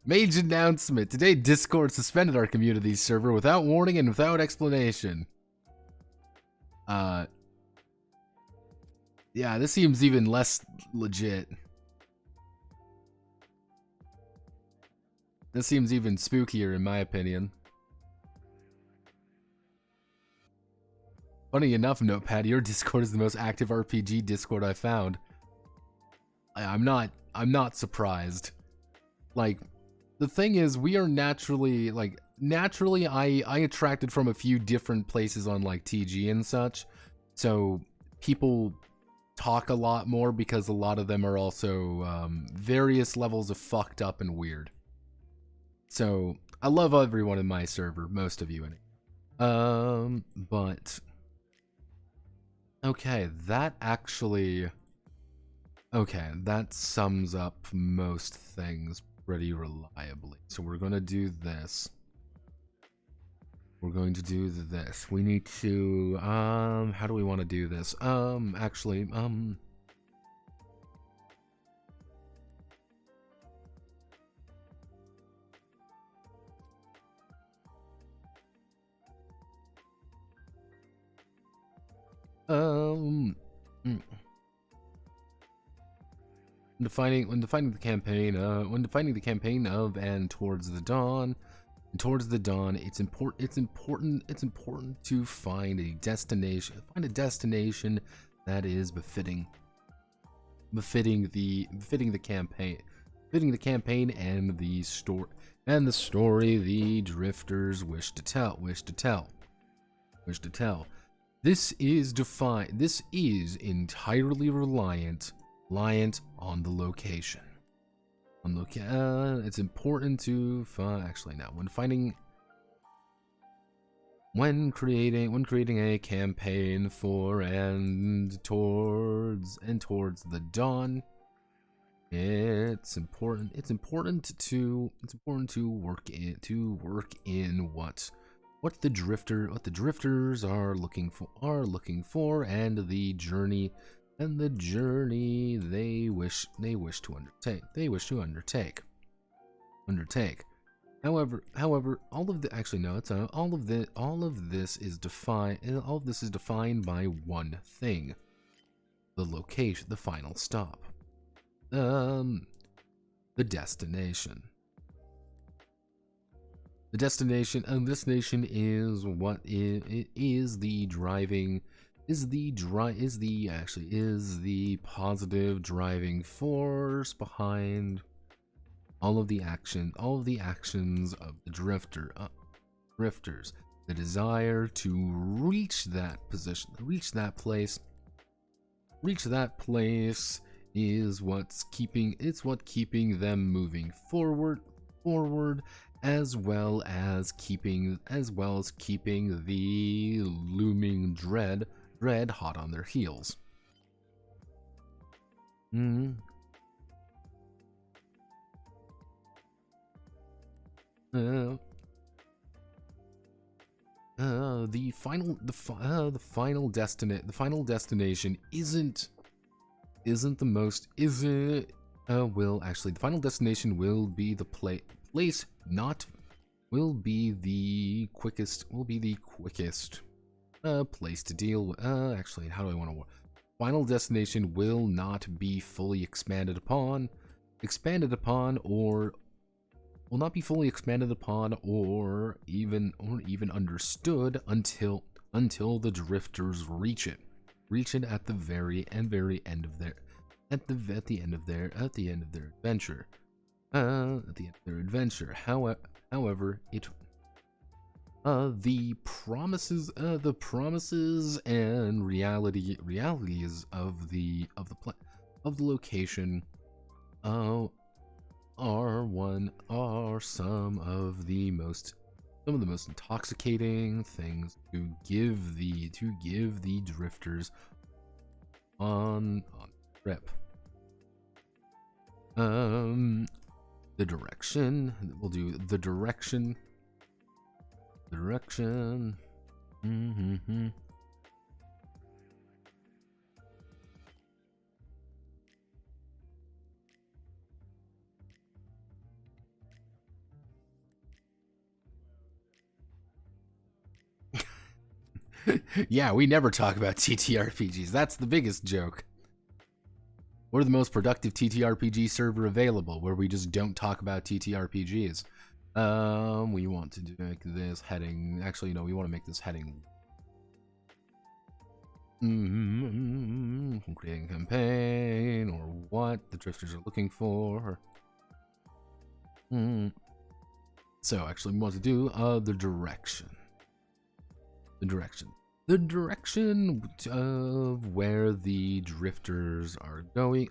Mage announcement. Today, Discord suspended our community server without warning and without explanation. Yeah, this seems even less legit. This seems even spookier, in my opinion. Funny enough, Notepad, your Discord is the most active RPG Discord I've found. I'm not surprised. Like, the thing is, we are naturally I attracted from a few different places on like TG and such. So people talk a lot more because a lot of them are also various levels of fucked up and weird. So I love everyone in my server, most of you in it. But okay, that sums up most things pretty reliably. So we're gonna do this. We're going to do this. We need to how do we want to do this? Actually, when defining the campaign of and towards the dawn. And towards the dawn, it's important to find a destination. Find a destination that is befitting the campaign. Fitting the campaign and the story the drifters wish to tell. This is entirely reliant on the location. It's important to find. Actually, now when creating a campaign for and towards the dawn, it's important to work in what what the drifters are looking for, and the journey they wish to undertake. However, all of the actually no, it's all of this is defined by one thing: the location, the final stop, the destination. The destination is what is the positive driving force behind all of the actions of the drifters. The desire to reach that position, reach that place is what keeping them moving forward, as well as keeping the looming dread hot on their heels. The final destination isn't the most the final destination will be the place not will be the quickest place to deal with. Actually, how do I want to? Final destination will not be fully expanded upon, or will not be fully expanded upon, or even understood until the drifters reach it at the very end of their adventure. However, the promises and realities of the location are some of the most intoxicating things to give the drifters on trip. The direction. We'll do the direction. Yeah, we never talk about TTRPGs. That's the biggest joke. We're the most productive TTRPG server available, where we just don't talk about TTRPGs. We want to make this heading. Actually, no, we want to make this heading. Creating a campaign, or what the drifters are looking for. So, actually, we want to do the direction. The direction of where the drifters are going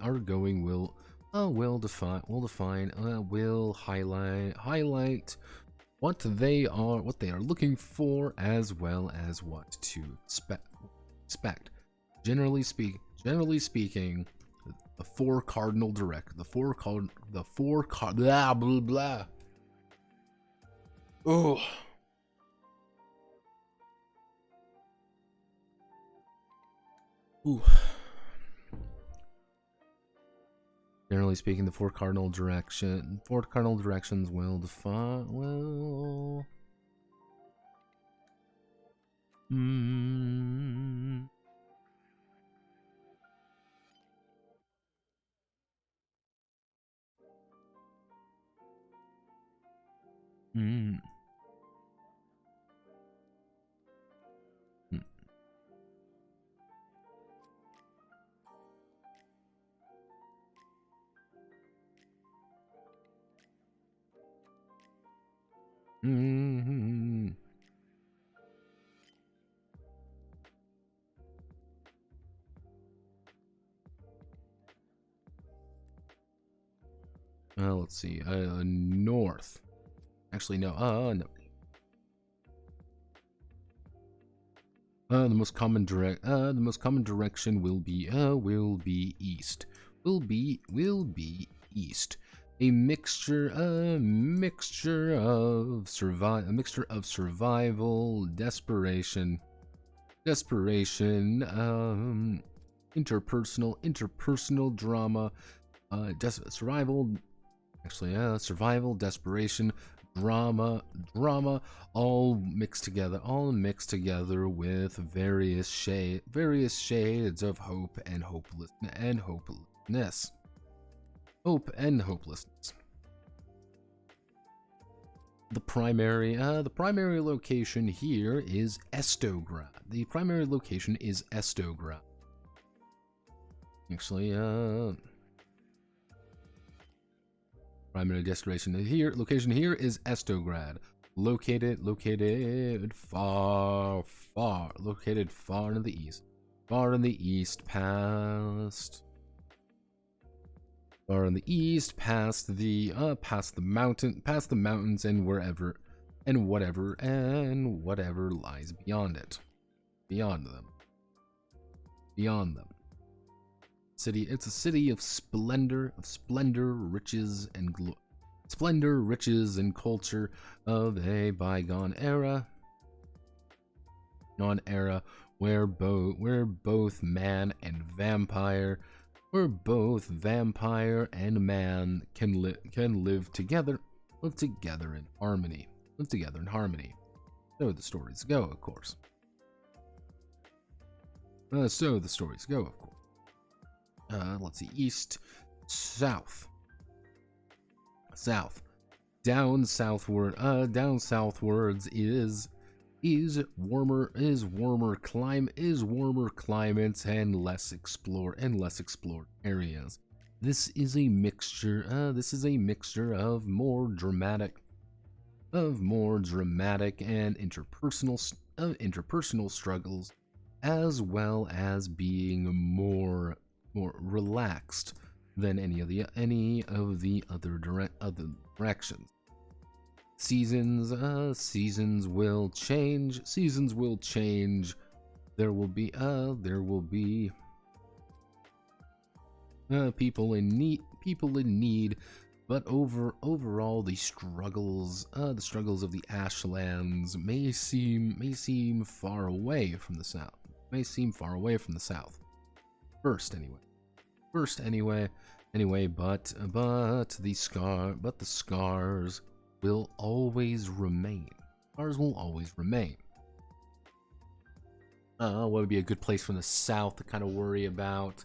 will highlight what they are looking for, as well as what to expect. Generally speaking, the four cardinal blah blah blah. Oh. Ooh. Generally speaking, the four cardinal directions will define let's see. North. Actually, no. No. The most common direction will be east. Will be east. a mixture of survival, desperation, interpersonal drama, survival, desperation, drama, all mixed together with various shades of hope and hopelessness. The primary location here is Estograd. Actually, primary location here is Estograd. Located far in the east. Far in the east past the mountains and whatever lies beyond them. It's a city of splendor, riches, and culture of a bygone era. Where both man and vampire, and man can live together in harmony. So the stories go, of course. Let's see, east, south. Down southwards is warmer climates and less explored areas. This is a mixture of more dramatic and interpersonal struggles, as well as being more relaxed than any of the other directions. Seasons will change. There will be people in need, but overall the struggles of the Ashlands may seem far away from the south. First anyway, but the scars will always remain. What would be a good place from the south to kind of worry about?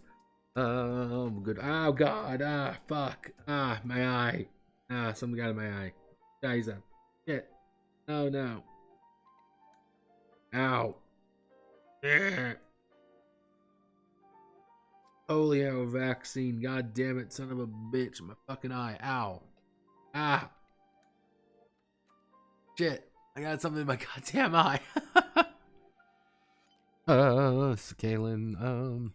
Good. Oh God. Fuck. My eye. Something got in my eye. Scheiße. Shit. Oh no. Ow. Yeah. Polio vaccine. God damn it, son of a bitch. My fucking eye. Ow. Ah. Shit. I got something in my goddamn eye. Kalen.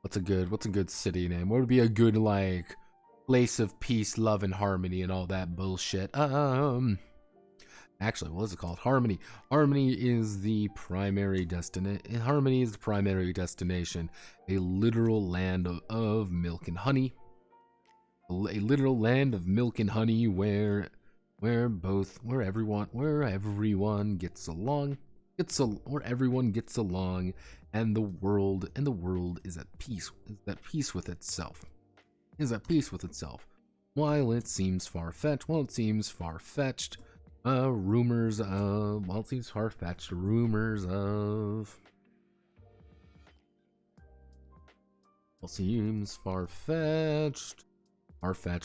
What's a good city name? What would be a good, like, place of peace, love, and harmony and all that bullshit? Actually, what is it called? Harmony. Harmony is the primary destination. A literal land of milk and honey. Where everyone gets along, and the world is at peace with itself. While it seems far-fetched,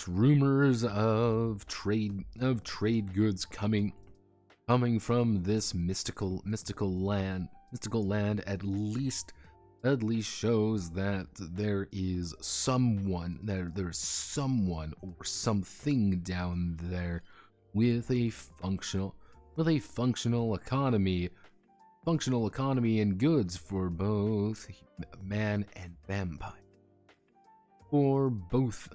rumors of trade goods coming from this mystical land at least shows that there's someone or something down there with a functional economy and goods for both man and vampire. For both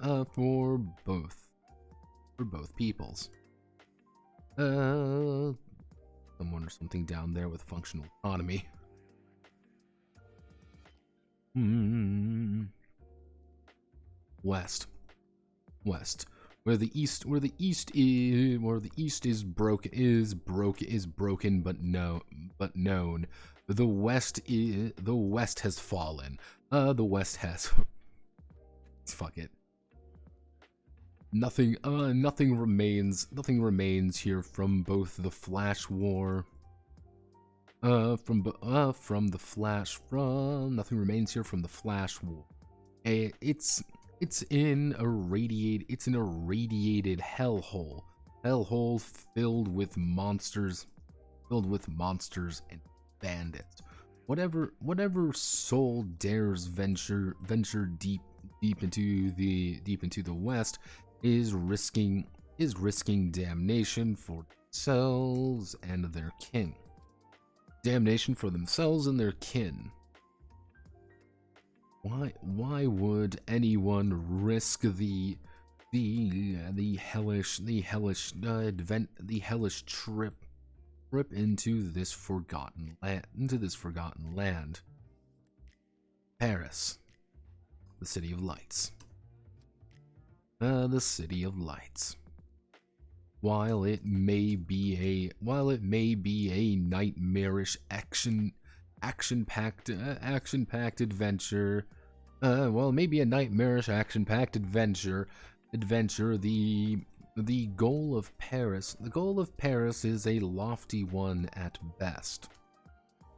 peoples. Someone or something down there with functional economy. West. west. Where the east is broken but known. The west has fallen. The west has fuck it. Nothing remains here from both the Flash War. Nothing remains here from the Flash War. It's in a radiated hellhole filled with monsters and bandits. Whatever soul dares venture deep into the west is risking damnation for themselves and their kin. Why would anyone risk the hellish trip into this forgotten land? Paris, the city of lights. The city of lights. While it may be a nightmarish action-packed adventure, the goal of Paris is a lofty one at best.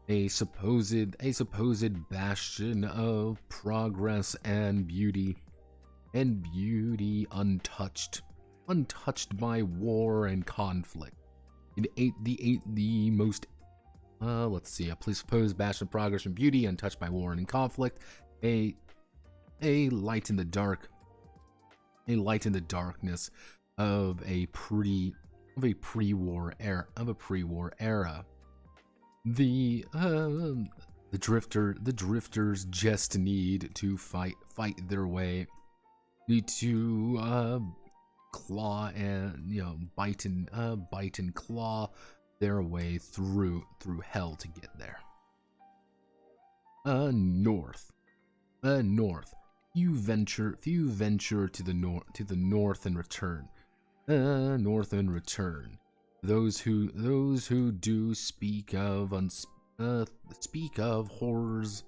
A supposed bastion of progress and beauty untouched by war and conflict. It ain't the most a supposed bastion of progress and beauty untouched by war and conflict. A light in the darkness of a pre-war era. The drifters just need to fight their way, need to claw and bite and claw their way through hell to get there. North. Few venture to the north and return. Those who do speak of horrors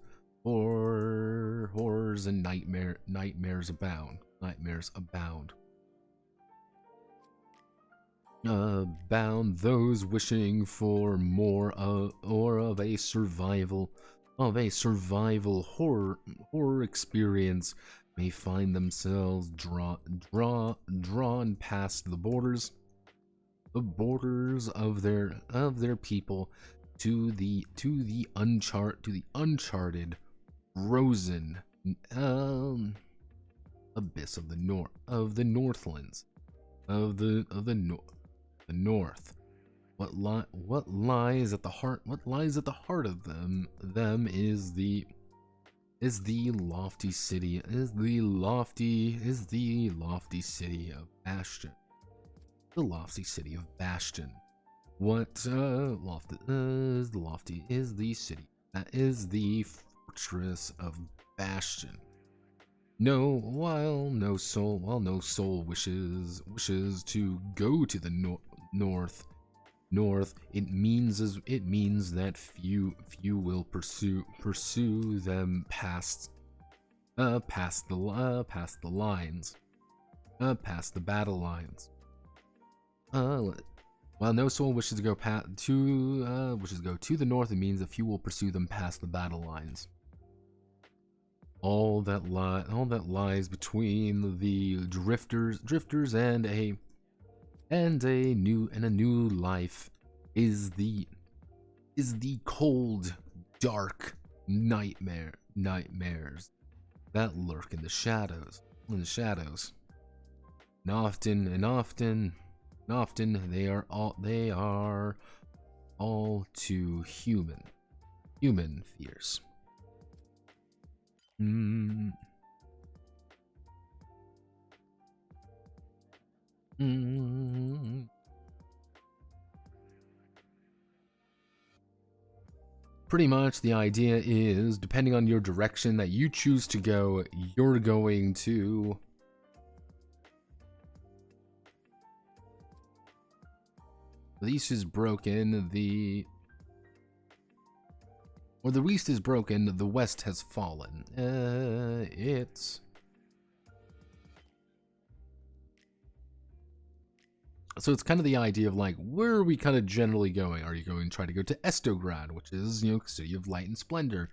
and nightmares abound. Bound those wishing for more of a survival horror experience may find themselves drawn past the borders of their people to the uncharted frozen abyss of the northlands of the north. What lies at the heart of them is the lofty city of Bastion. The lofty city of Bastion. What lofty is the city? That is the fortress of Bastion. While no soul wishes to go to the north, it means that few will pursue them past the battle lines. While no soul wishes to go to the north, it means that few will pursue them past the battle lines. All that lies between the drifters and a new life is the cold, dark nightmares that lurk in the shadows. And often they are all too human fears. Pretty much the idea is, depending on your direction that you choose to go, you're going to The east is broken, the east is broken, the west has fallen. It's... So it's kind of the idea of like, where are we kind of generally going? Are you going to try to go to Estograd, which is, you know, City of Light and Splendor?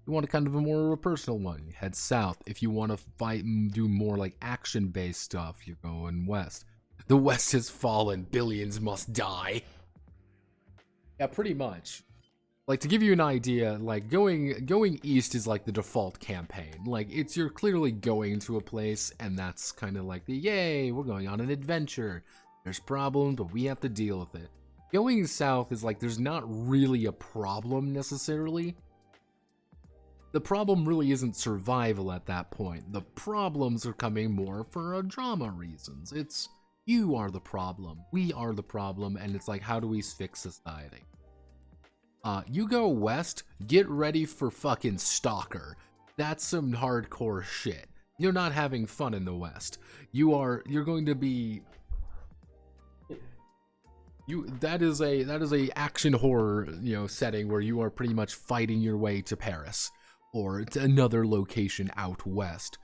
You want a kind of a more personal one, you head south. If you want to fight and do more like action-based stuff, you're going west. The west has fallen, billions must die. Yeah, pretty much. Like, to give you an idea, like, going east is like the default campaign. Like, you're clearly going to a place, and that's kind of like the, yay, we're going on an adventure. There's problems, but we have to deal with it. Going south is like, there's not really a problem necessarily. The problem really isn't survival at that point. The problems are coming more for drama reasons. It's, you are the problem, we are the problem, and it's like, how do we fix society? You go west, get ready for fucking Stalker. That's some hardcore shit. You're not having fun in the west. You're going to be... that is a action horror, you know, setting where you are pretty much fighting your way to Paris or to another location out west.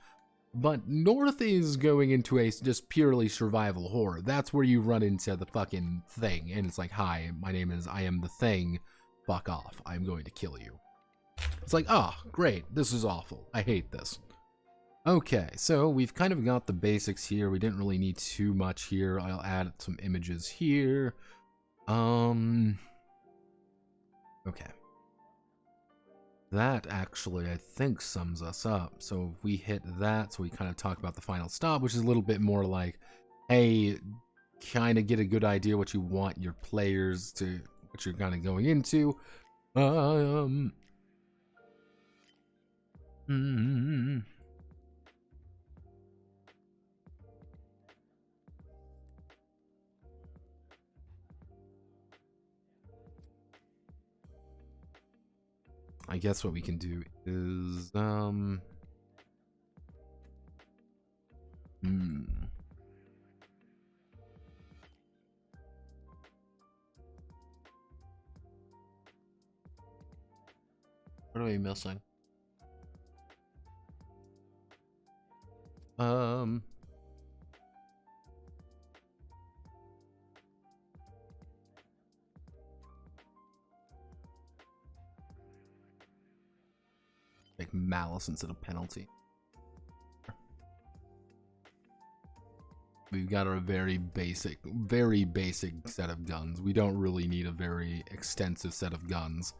But north is going into a just purely survival horror. That's where you run into the fucking thing, and it's like, hi, my name is I am the Thing. Fuck off. I'm going to kill you. It's like, ah, oh, great. This is awful. I hate this. Okay, so we've kind of got the basics here. We didn't really need too much here. I'll add some images here. Okay. That actually, I think, sums us up. So if we hit that, so we kind of talk about the final stop, which is a little bit more like, hey, kind of get a good idea what you want your players to, what you're kind of going into. I guess what we can do is, what are we missing? Make malice instead of penalty. We've got a very basic set of guns. We don't really need a very extensive set of guns.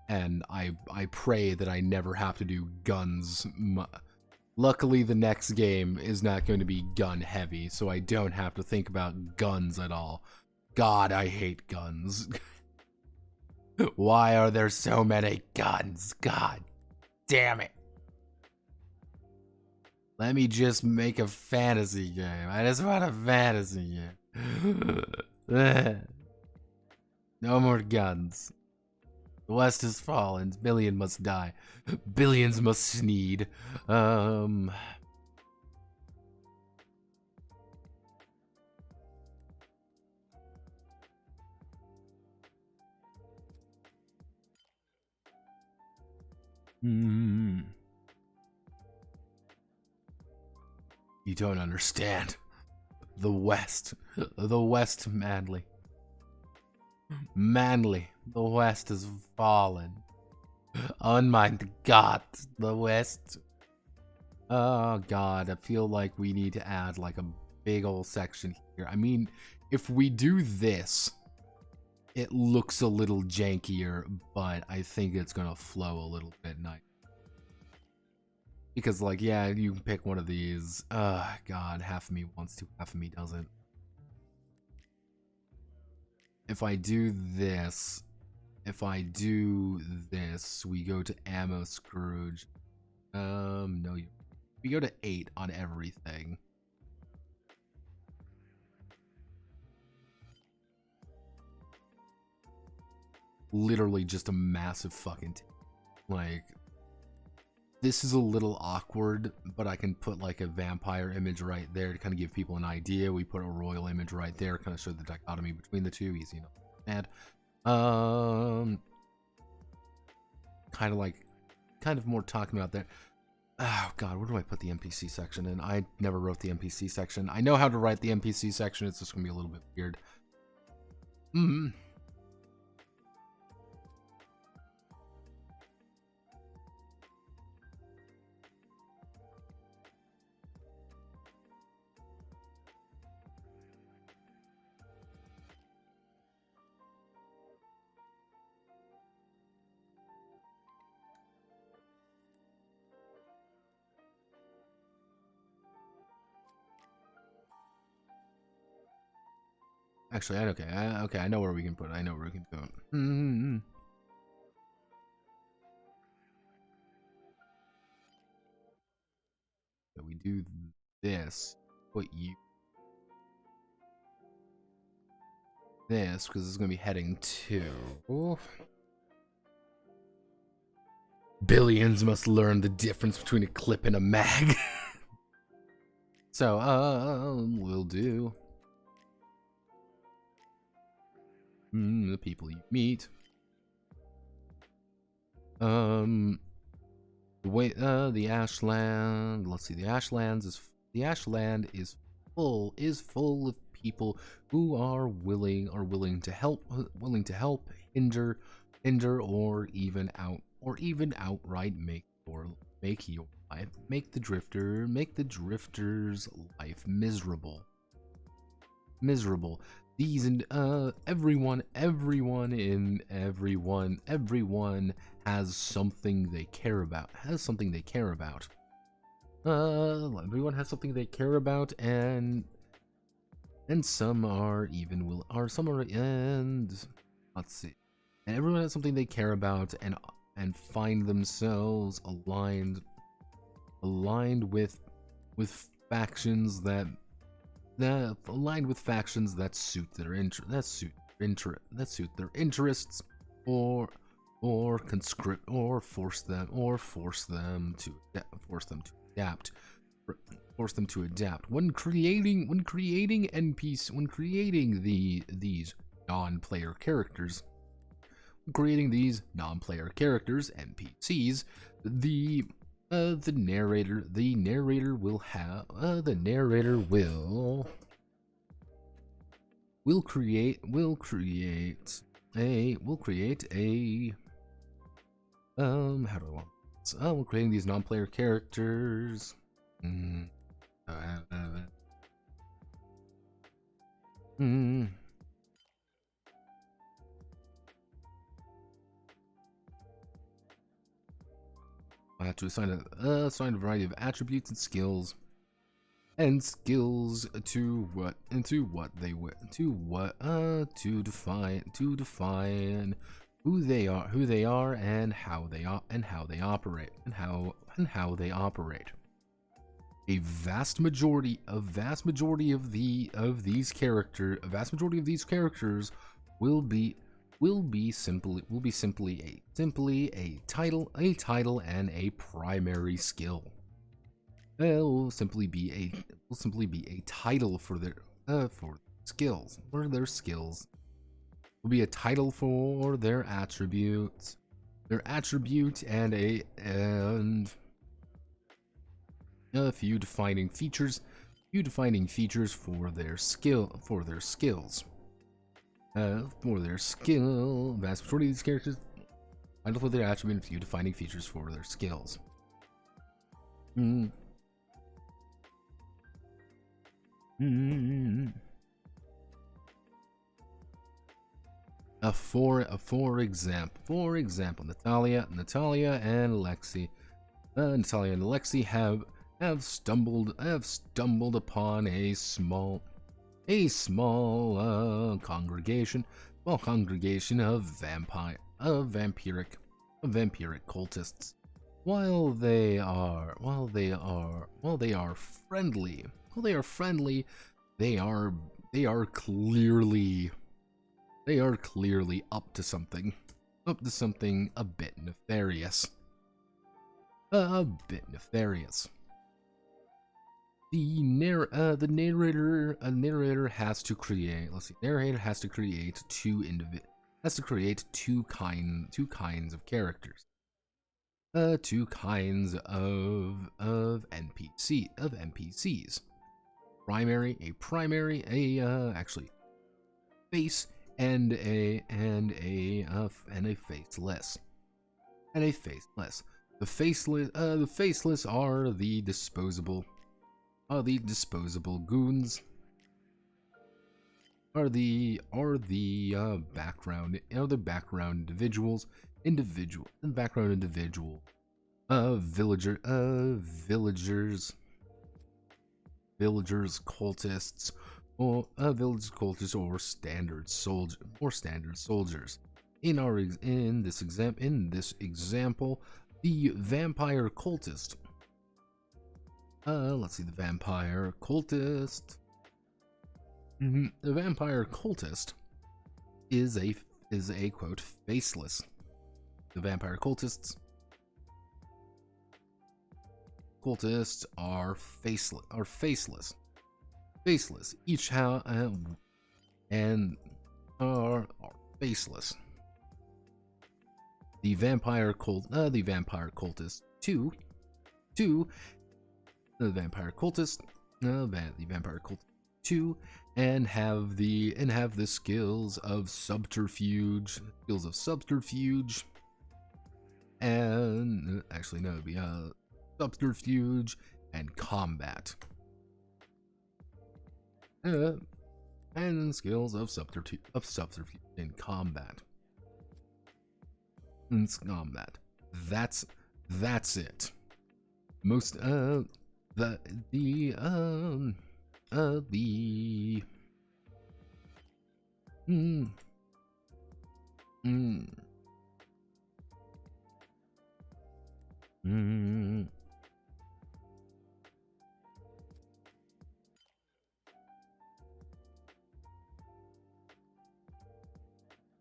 And I pray that I never have to do guns. Luckily, the next game is not going to be gun heavy, so I don't have to think about guns at all. God, I hate guns. Why are there so many guns? God damn it. Let me just make a fantasy game. I just want a fantasy game. No more guns. The West has fallen. Billion must die. Billions must sneed. You don't understand. The West. The West, manly. Manly. The West has fallen. Unmind God. The West. Oh God, I feel like we need to add like a big old section here. I mean, if we do this, it looks a little jankier, but I think it's gonna flow a little bit nice. Because, like, yeah, you can pick one of these. God, half of me wants to, half of me doesn't. If I do this, we go to Ammo Scrooge. No, we go to 8 on everything. Literally just a massive fucking like, this is a little awkward, but I can put like a vampire image right there to kind of give people an idea. We put a royal image right there, kind of show the dichotomy between the two, easy enough to bad. Kind of more talking about that. Oh god, where do I put the NPC section in? I never wrote the NPC section. I know how to write the NPC section. It's just gonna be a little bit weird. Actually, okay, I know where we can put it. I know where we can put it. So we do this. Put you this because it's gonna be heading to. Billions must learn the difference between a clip and a mag. So, we'll do. The people you meet. The Ashland. Let's see. The Ashland is full of people who are willing to help, hinder, or even outright make the drifter's life miserable. These and everyone has something they care about. Everyone has something they care about, and some are let's see. And everyone has something they care about, and find themselves aligned with factions that suit their interests, or force them to adapt. When creating these non-player characters, NPCs, the narrator will create a how do I want this? We're creating these non-player characters. I have to assign a variety of attributes and skills to define who they are and how they operate. A vast majority of these characters will be simply a title and a primary skill. Will simply be a title for their skills. Will be a title for their attributes. And a few defining features for their skills. Vast majority of these characters title for their attribute and a few defining features for their skills. For example, Natalia and Alexi have stumbled upon a small congregation of vampiric cultists. While they are friendly, they are clearly up to something a bit nefarious. the narrator has to create. Let's see. Narrator has to create two kinds of characters. Two kinds of NPCs. A primary, actually face and a faceless. The faceless are the disposable goons. Are the background individuals. Villagers, cultists, or standard soldiers. In this example, the vampire cultist. Let's see, the vampire cultist. The vampire cultist is a quote faceless. The vampire cultists are faceless. Each and are faceless. The vampire cultist two. The vampire cultist two, and have the skills of subterfuge. And actually no, it'd be subterfuge and combat. And skills of subterfuge in combat. That's it. Most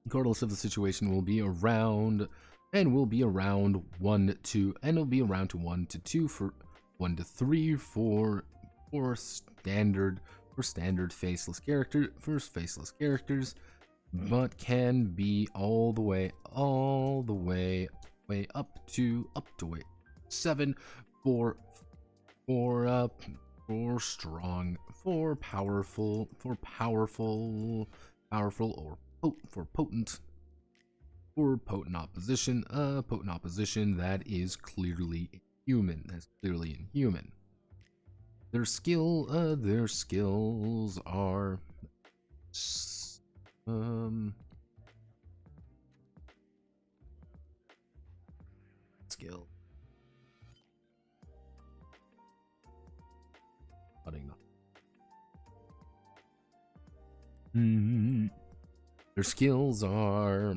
regardless of the situation, will be around 1 to 2 for 1 to 3 for standard faceless characters, but can be all the way up to 7 for strong, for powerful or potent opposition, that is clearly inhuman. Their skills are skill. Their skills are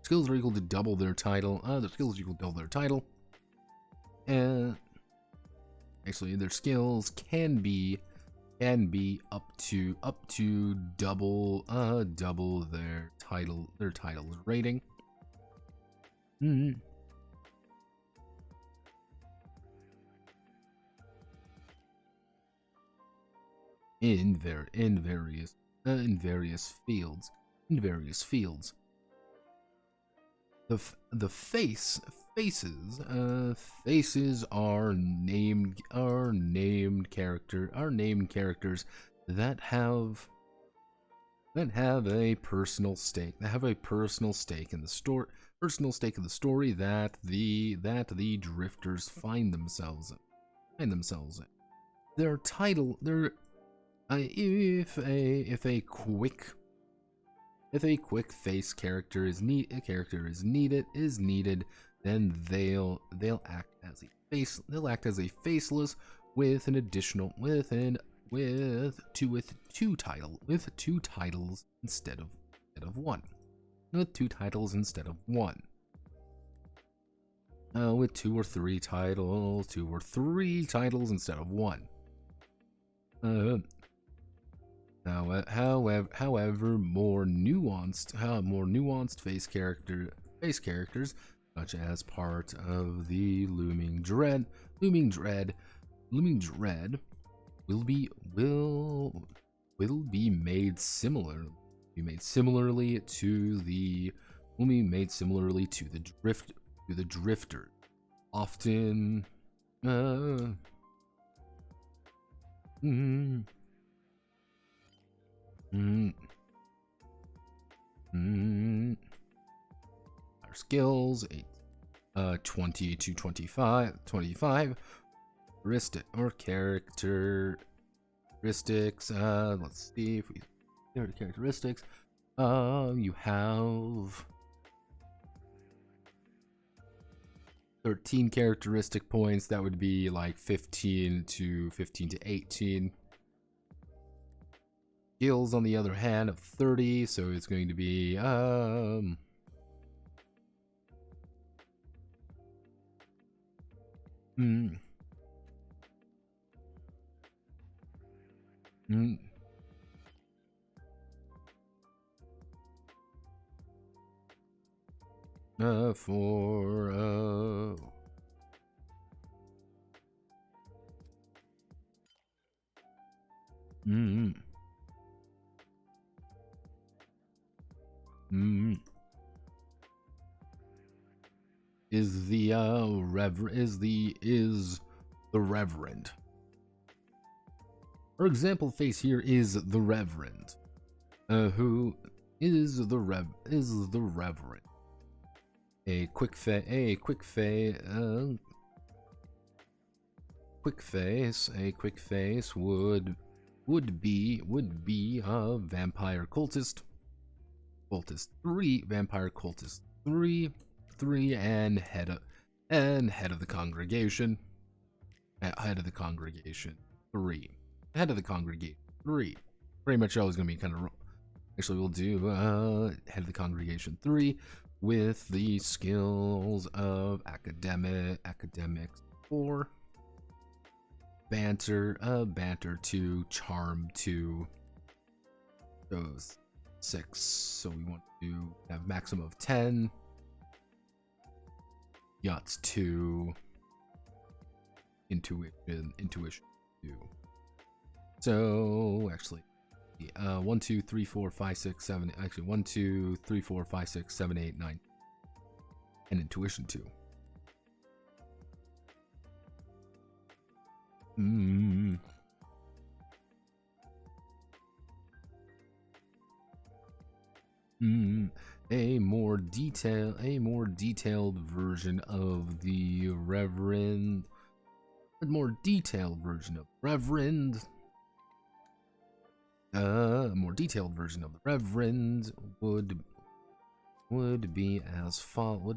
skills are equal to double their title. And actually, their skills can be up to double their title's rating. In various fields. The faces are named characters that have a personal stake. In the story that the drifters find themselves in. Their title, if a quick face character is needed, then they'll act as a faceless with two titles instead of one. With 2 titles instead of 1. With 2 or 3 titles instead of 1. However, more nuanced face characters, such as part of the looming dread, will be made similarly to the drifter. Often, our skills, 20 to 25 characteristics. Let's see if we go to characteristics. You have 13 characteristic points. That would be like 15 to 18. Skills, on the other hand, of 30, so it's going to be is the Reverend. Our example face here is the Reverend. Who is the Reverend? A quick face would be a vampire cultist. Cultist 3, vampire cultist 3, and head of the congregation. Head of the congregation 3. Head of the congregation 3. Pretty much always gonna be kind of. Actually, we'll do head of the congregation 3 with the skills of academics 4, banter 2, charm 2. Those 6. So we want to have maximum of 10. Yachts 2. Intuition 2. So actually, 1, 2, 3, 4, 5, 6, 7. Actually, 1, 2, 3, 4, 5, 6, 7, 8, 9, and intuition 2. A more detailed version of the Reverend. A more detailed version of Reverend. A more detailed version of the Reverend would be as follows.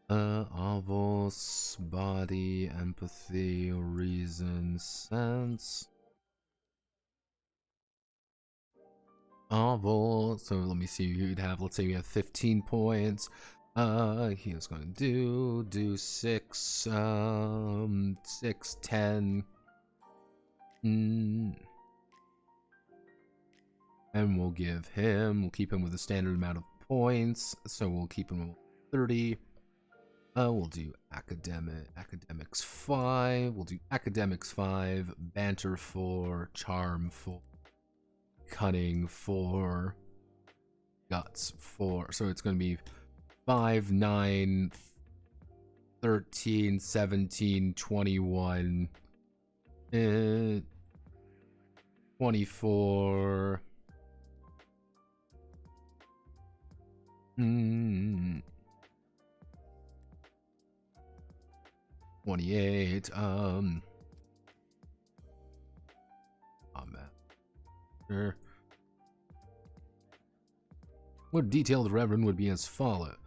Avos, body, empathy, reason, sense. Avos. So let me see. You'd have. Let's say we have 15 points. He was going to do 6, 10. And we'll keep him with a standard amount of points. So we'll keep him with 30. We'll do academics 5. We'll do academics 5, banter 4, charm 4, cunning 4, guts 4. So it's going to be 5, 9, 13, 17, 21, 24, 28, oh man. Sure. What detailed Reverend would be as follows.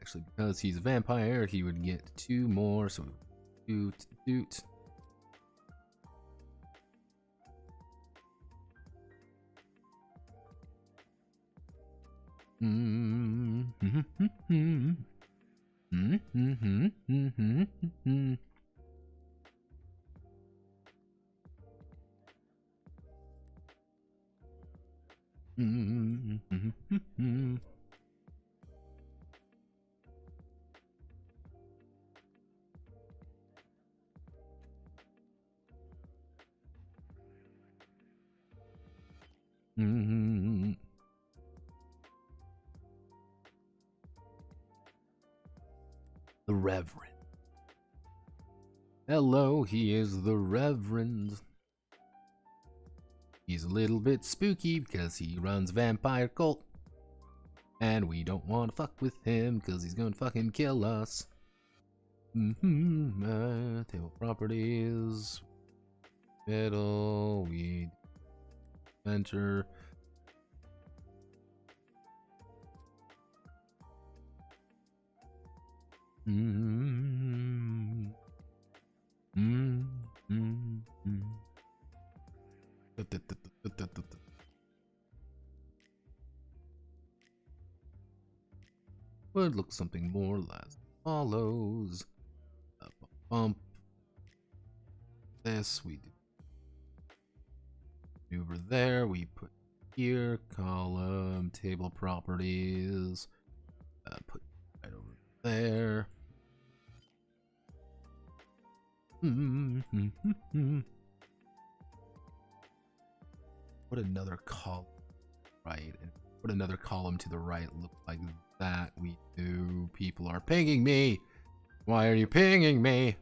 Actually, because he's a vampire, he would get 2 more, so doot. The Reverend. Hello, he is the Reverend. He's a little bit spooky because he runs vampire cult. And we don't want to fuck with him because he's gonna fucking kill us. Table properties. Middle. We enter. Would look something more or less follows. Bump. This we do over there. We put here column table properties. Put right over there. Put another column right, and put another column to the right. Look like that. We do. People are pinging me. Why are you pinging me?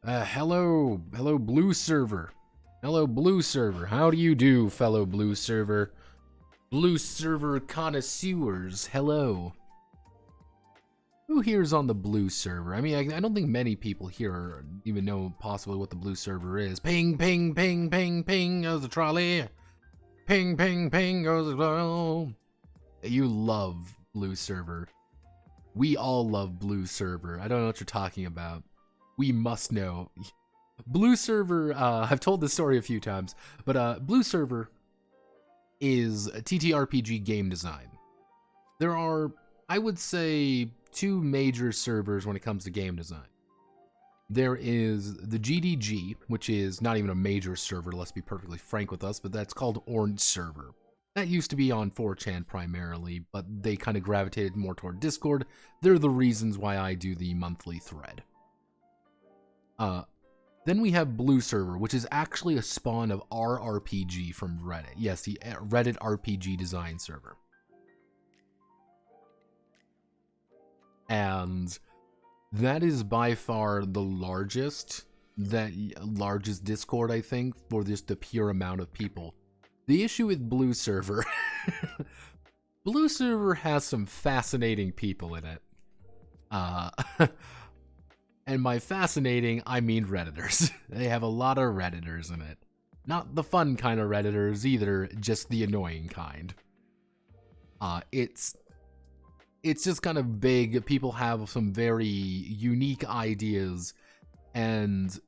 Hello, blue server. Hello, blue server. How do you do, fellow blue server? Blue server connoisseurs. Hello. Who here is on the blue server? I mean, I don't think many people here even know possibly what the blue server is. Ping, ping, ping, ping, ping goes the trolley. Ping, ping, ping goes the trolley. You love blue server. We all love blue server. I don't know what you're talking about. We must know. Blue server, I've told this story a few times, but blue server is a TTRPG game design. There are, I would say, two major servers when it comes to game design. There is the GDG, which is not even a major server, let's be perfectly frank with us, but that's called Orange Server. That used to be on 4chan primarily, but they kind of gravitated more toward Discord. They're the reasons why I do the monthly thread. Then we have Blue Server, which is actually a spawn of RRPG from Reddit. Yes, the Reddit RPG design server. And that is by far the largest Discord, I think, for just the pure amount of people. The issue with Blue Server, Blue Server has some fascinating people in it. And by fascinating, I mean Redditors. They have a lot of Redditors in it. Not the fun kind of Redditors either, just the annoying kind. It's just kind of big. People have some very unique ideas, and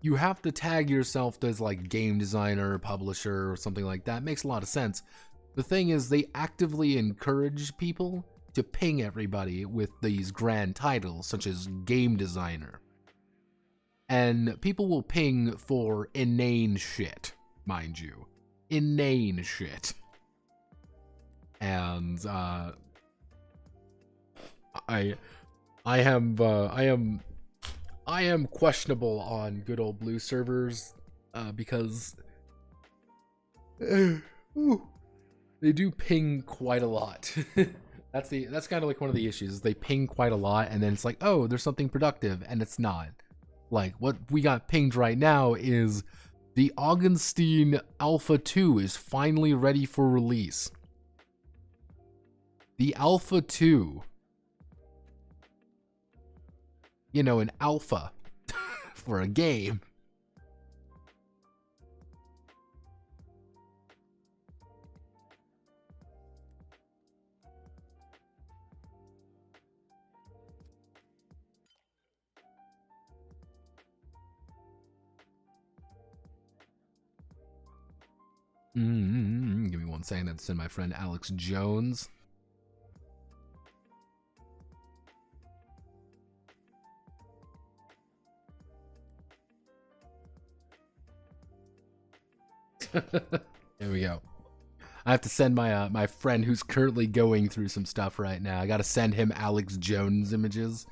you have to tag yourself as like game designer, publisher, or something like that. It makes a lot of sense. The thing is, they actively encourage people to ping everybody with these grand titles, such as game designer. And people will ping for inane shit, mind you. Inane shit. And, I am questionable on good old blue servers, because they do ping quite a lot. That's kind of like one of the issues, is they ping quite a lot, and then it's like, oh, there's something productive, and it's not. Like, what we got pinged right now is the Augustine Alpha 2 is finally ready for release. The Alpha 2. You know, an alpha for a game. Give me 1 second. I have to send my friend Alex Jones. There we go. I have to send my my friend who's currently going through some stuff right now. I gotta send him Alex Jones images,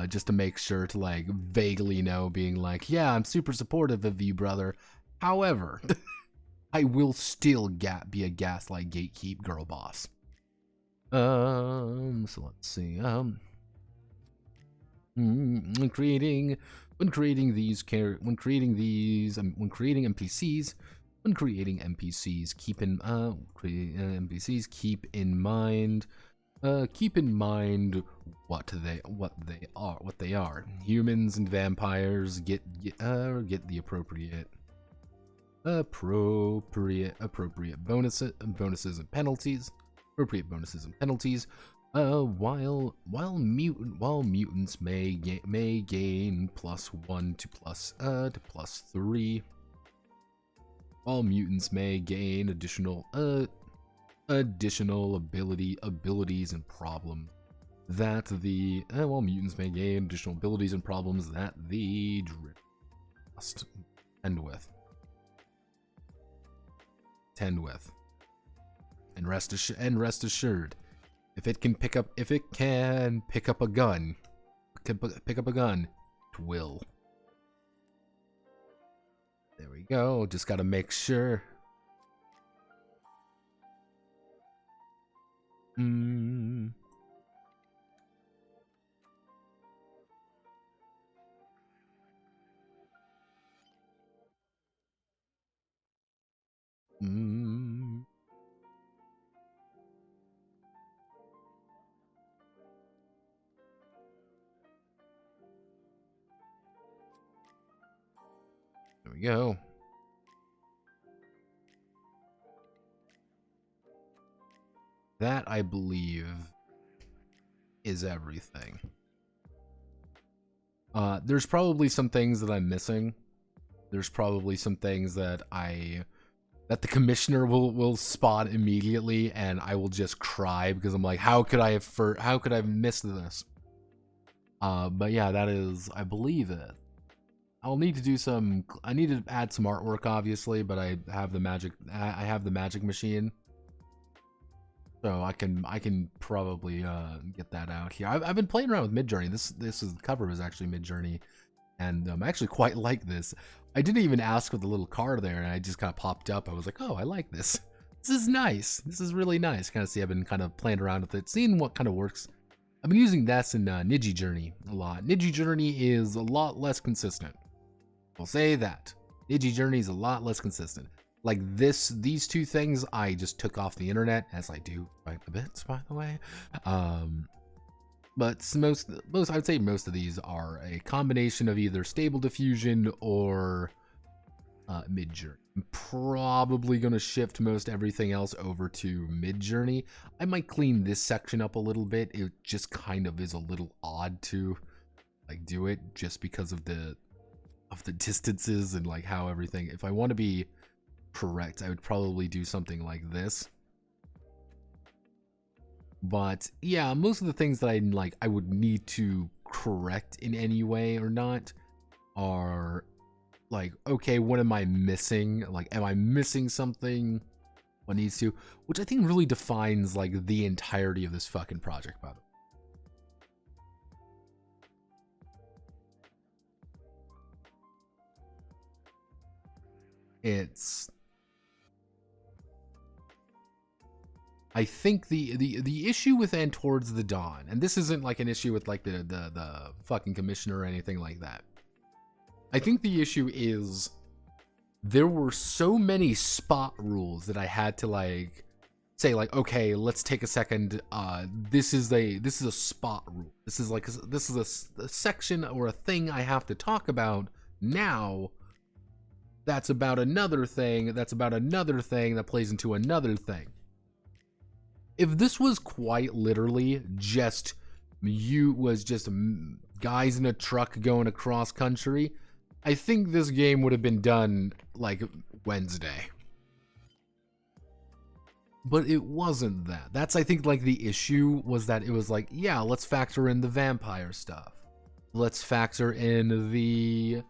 just to make sure to like vaguely know, being like, yeah, I'm super supportive of you, brother. However, I will still be a gaslight gatekeep girl boss. So let's see. When creating NPCs. When creating NPCs, keep in mind what they are. Humans and vampires get the appropriate bonuses and penalties. While mutants may gain +1 to +3. All mutants may gain additional abilities and problems that the drift must tend with. And rest assured, if it can pick up a gun, it will. There we go. Just gotta make sure. There we go. That, I believe, is everything. There's probably some things that I'm missing. There's probably some things that the commissioner will spot immediately, and I will just cry because I'm like, how could I have missed this? But yeah, that is, I believe it. I need to add some artwork, obviously, but I have the magic machine. So I can probably get that out here. I've been playing around with Midjourney. The cover was actually Midjourney, and I actually quite like this. I didn't even ask for the little car there, and I just kind of popped up. I was like, oh, I like this. This is nice. This is really nice. Kind of see, I've been kind of playing around with it, seeing what kind of works. I've been using this in Niji Journey a lot. Niji Journey is a lot less consistent. I'll say that. Niji Journey is a lot less consistent. Like these two things I just took off the internet, as I do quite a bit, by the way. But most I'd say most of these are a combination of either Stable Diffusion or Midjourney. I'm probably gonna shift most everything else over to Midjourney. I might clean this section up a little bit. It just kind of is a little odd to like do it just because of the distances and like how everything. If I want to be correct, I would probably do something like this. But yeah, most of the things that I would need to correct in any way or not are like, okay, what am I missing? Like, am I missing something? What needs to? Which I think really defines like the entirety of this fucking project, by the way. I think the issue with And Towards the Dawn, and this isn't like an issue with like the fucking commissioner or anything like that. I think the issue is there were so many spot rules that I had to like say like, okay, let's take a second. This is a spot rule. This is a section or a thing I have to talk about now. That's about another thing. That's about another thing that plays into another thing. If this was quite literally just guys in a truck going across country, I think this game would have been done like Wednesday. But it wasn't that. That's, I think, like, the issue was that it was like, yeah, let's factor in the vampire stuff. Let's factor in the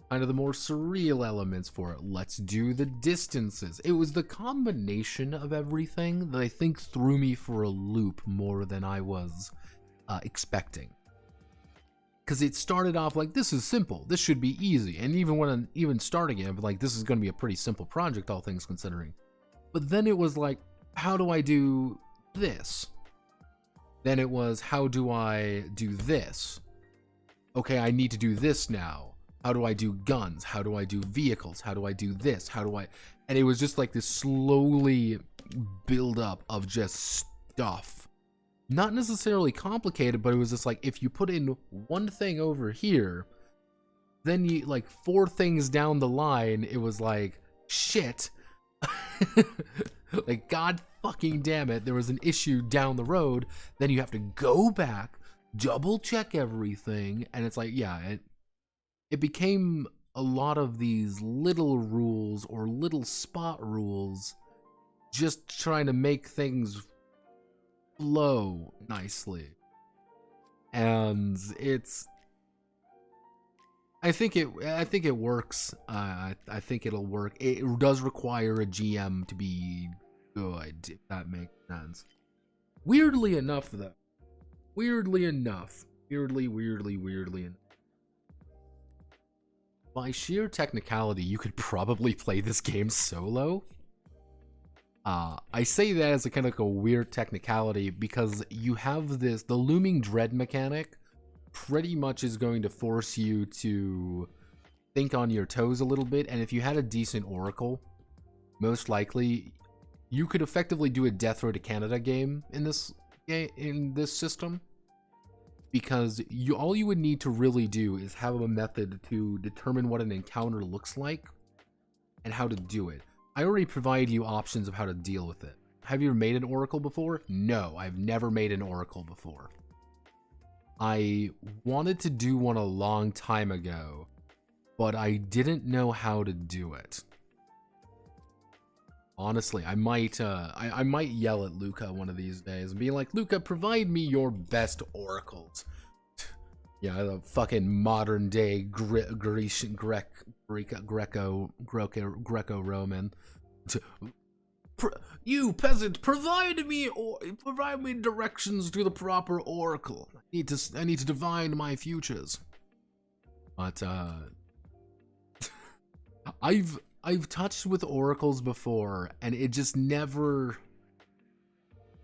kind of the more surreal elements for it. Let's do the distances. It was the combination of everything that I think threw me for a loop more than I was expecting. Because it started off like, this is simple, this should be easy, and even starting it, I'm like, this is going to be a pretty simple project, all things considering. But then it was like, how do I do this? Then it was, how do I do this? Okay, I need to do this now. How do I do guns? How do I do vehicles? How do I do this? How do I... And it was just like this slowly build up of just stuff. Not necessarily complicated, but it was just like, if you put in one thing over here, then you, like, 4 things down the line, it was like, shit. Like, god fucking damn it, there was an issue down the road. Then you have to go back, double check everything, and it's like, yeah, it became a lot of these little rules or little spot rules, just trying to make things flow nicely. And it's, I think it works. I think it'll work. It does require a GM to be good, if that makes sense. Weirdly enough, though. Weirdly enough. Weirdly enough. By sheer technicality, you could probably play this game solo. I say that as a kind of like a weird technicality because you have this, the looming dread mechanic pretty much is going to force you to think on your toes a little bit, and if you had a decent oracle, most likely you could effectively do a Death Road to Canada game in this system, because all you would need to really do is have a method to determine what an encounter looks like and how to do it. I already provide you options of how to deal with it. Have you made an oracle before? No, I've never made an oracle before. I wanted to do one a long time ago, but I didn't know how to do it. Honestly, I might yell at Luca one of these days and be like, Luca, provide me your best oracles. Yeah, the fucking modern day Grecian, Greco-Roman. You peasant, provide me directions to the proper oracle. I need to divine my futures. But I've touched with oracles before, and it just never.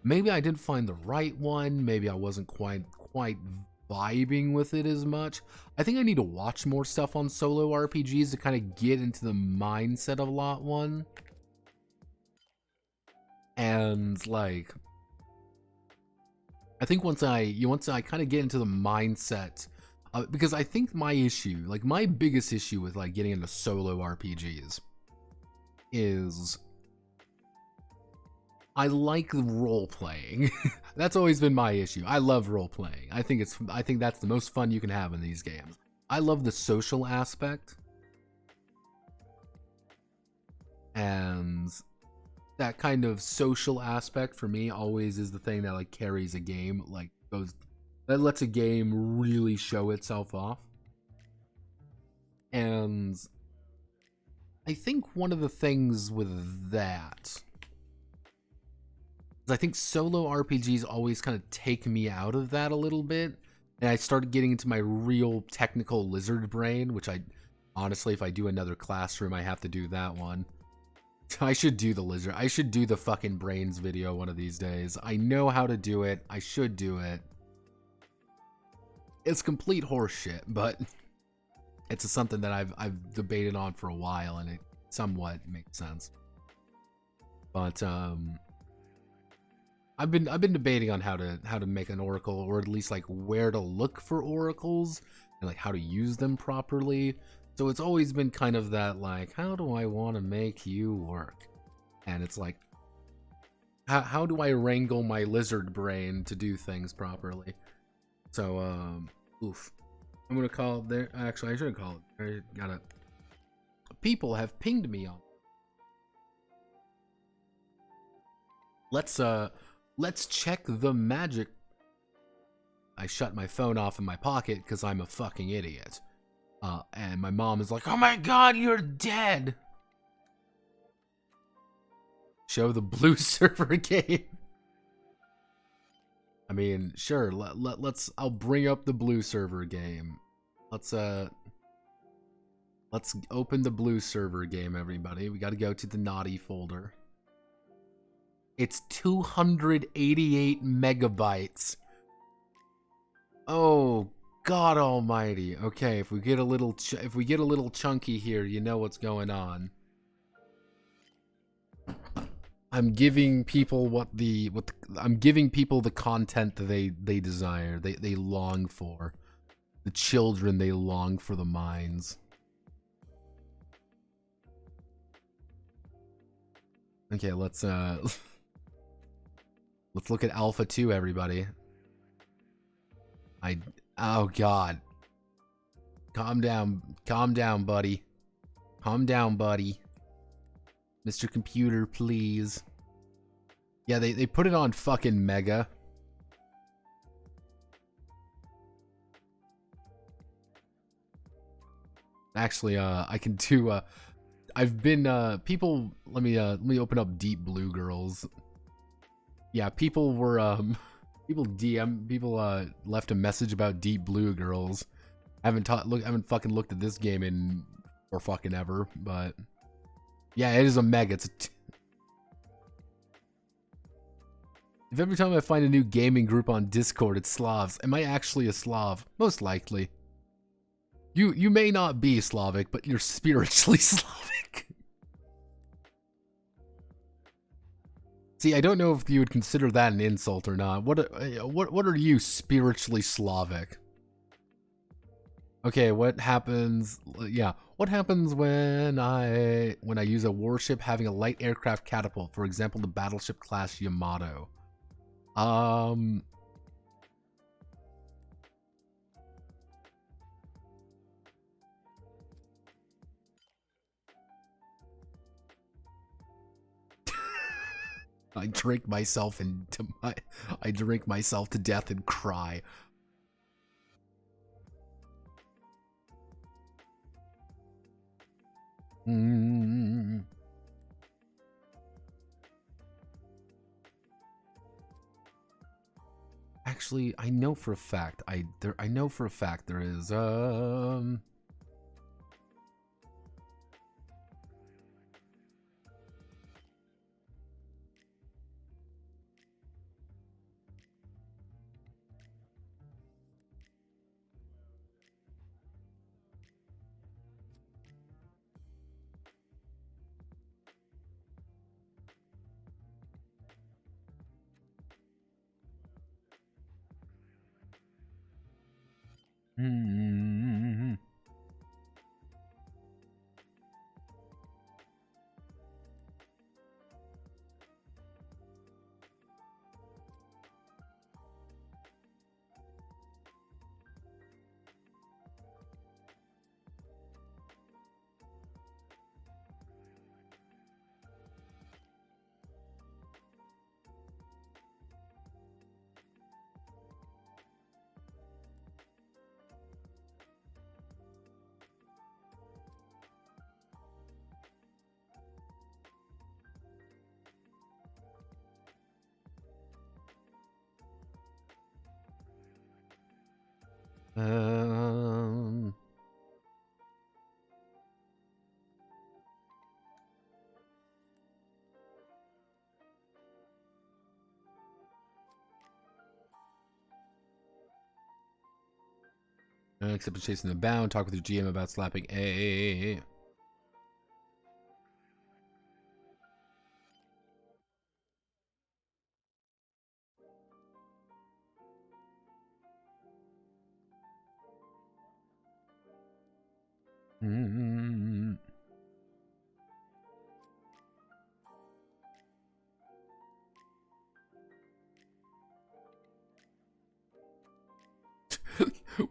Maybe I didn't find the right one. Maybe I wasn't quite vibing with it as much. I think I need to watch more stuff on solo RPGs to kind of get into the mindset of Lot 1. And like, I think once I kind of get into the mindset, because I think my issue, like my biggest issue with like getting into solo RPGs is I like role playing. That's always been my issue. I love role playing. I think that's the most fun you can have in these games. I love the social aspect. And that kind of social aspect for me always is the thing that like carries a game, like that lets a game really show itself off. And I think one of the things with that is I think solo RPGs always kind of take me out of that a little bit, and I started getting into my real technical lizard brain, which I honestly, if I do another classroom, I have to do that one. I should do the lizard. I should do the fucking brains video one of these days. I know how to do it. I should do it. It's complete horseshit, but it's something that I've debated on for a while, and it somewhat makes sense. But I've been debating on how to make an oracle, or at least like where to look for oracles and like how to use them properly. So it's always been kind of that like, how do I want to make you work? And it's like, how do I wrangle my lizard brain to do things properly? So oof. I'm gonna call it there. Actually, I shouldn't call it. I gotta. People have pinged me on. let's check the magic. I shut my phone off in my pocket because I'm a fucking idiot. And my mom is like, "Oh my god, you're dead!" Show the blue server game. I mean, sure, let's, I'll bring up the blue server game. Let's open the blue server game, everybody. We gotta go to the naughty folder. It's 288 megabytes. Oh, God almighty. Okay, if we get a little chunky here, you know what's going on. I'm giving people I'm giving people the content that they desire, they long for. The children, they long for the minds. Okay, let's look at Alpha 2, everybody. Oh god. Calm down, buddy. Calm down, buddy. Mr. Computer, please. Yeah, they put it on fucking Mega. Actually, I can do I've been people, let me open up Deep Blue Girls. Yeah, people were people left a message about Deep Blue Girls. I haven't fucking looked at this game in for fucking ever, but yeah, it is a Mega. It's if every time I find a new gaming group on Discord, it's Slavs. Am I actually a Slav? Most likely. You may not be Slavic, but you're spiritually Slavic. See, I don't know if you would consider that an insult or not. What are you, spiritually Slavic? Okay, what happens? Yeah, what happens when I use a warship having a light aircraft catapult? For example, the battleship class Yamato. I drink myself to death and cry. Actually, I know for a fact there is except for chasing the bound, talk with your GM about slapping A.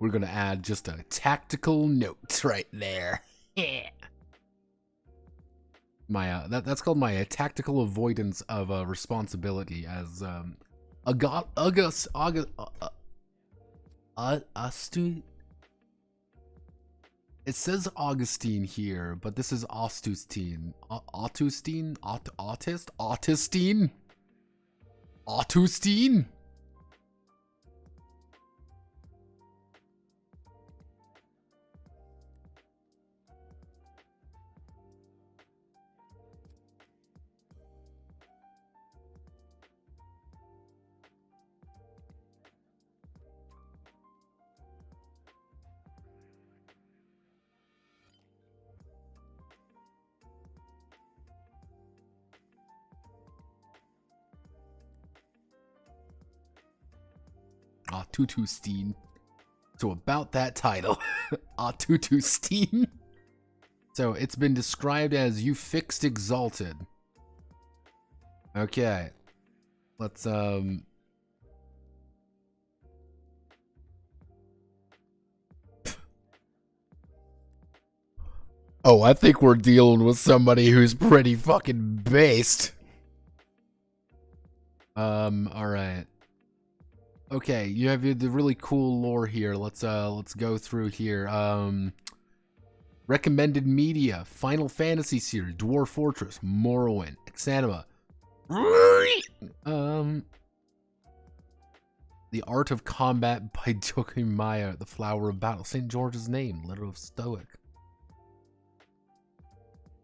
We're gonna add just a tactical note right there. Yeah. My that's called my tactical avoidance of responsibility as August it says Augustine here, but this is Austustine. Autustine? Autist? Autistine? Autustine? Autustine. So about that title. Autustine. So it's been described as you fixed exalted. Okay. Let's Oh, I think we're dealing with somebody who's pretty fucking based. Alright. Okay, you have the really cool lore here. Let's go through here. Recommended media: Final Fantasy series, Dwarf Fortress, Morrowind, Exanima. The Art of Combat by Jokimaya, The Flower of Battle, St. George's Name, Letter of Stoic.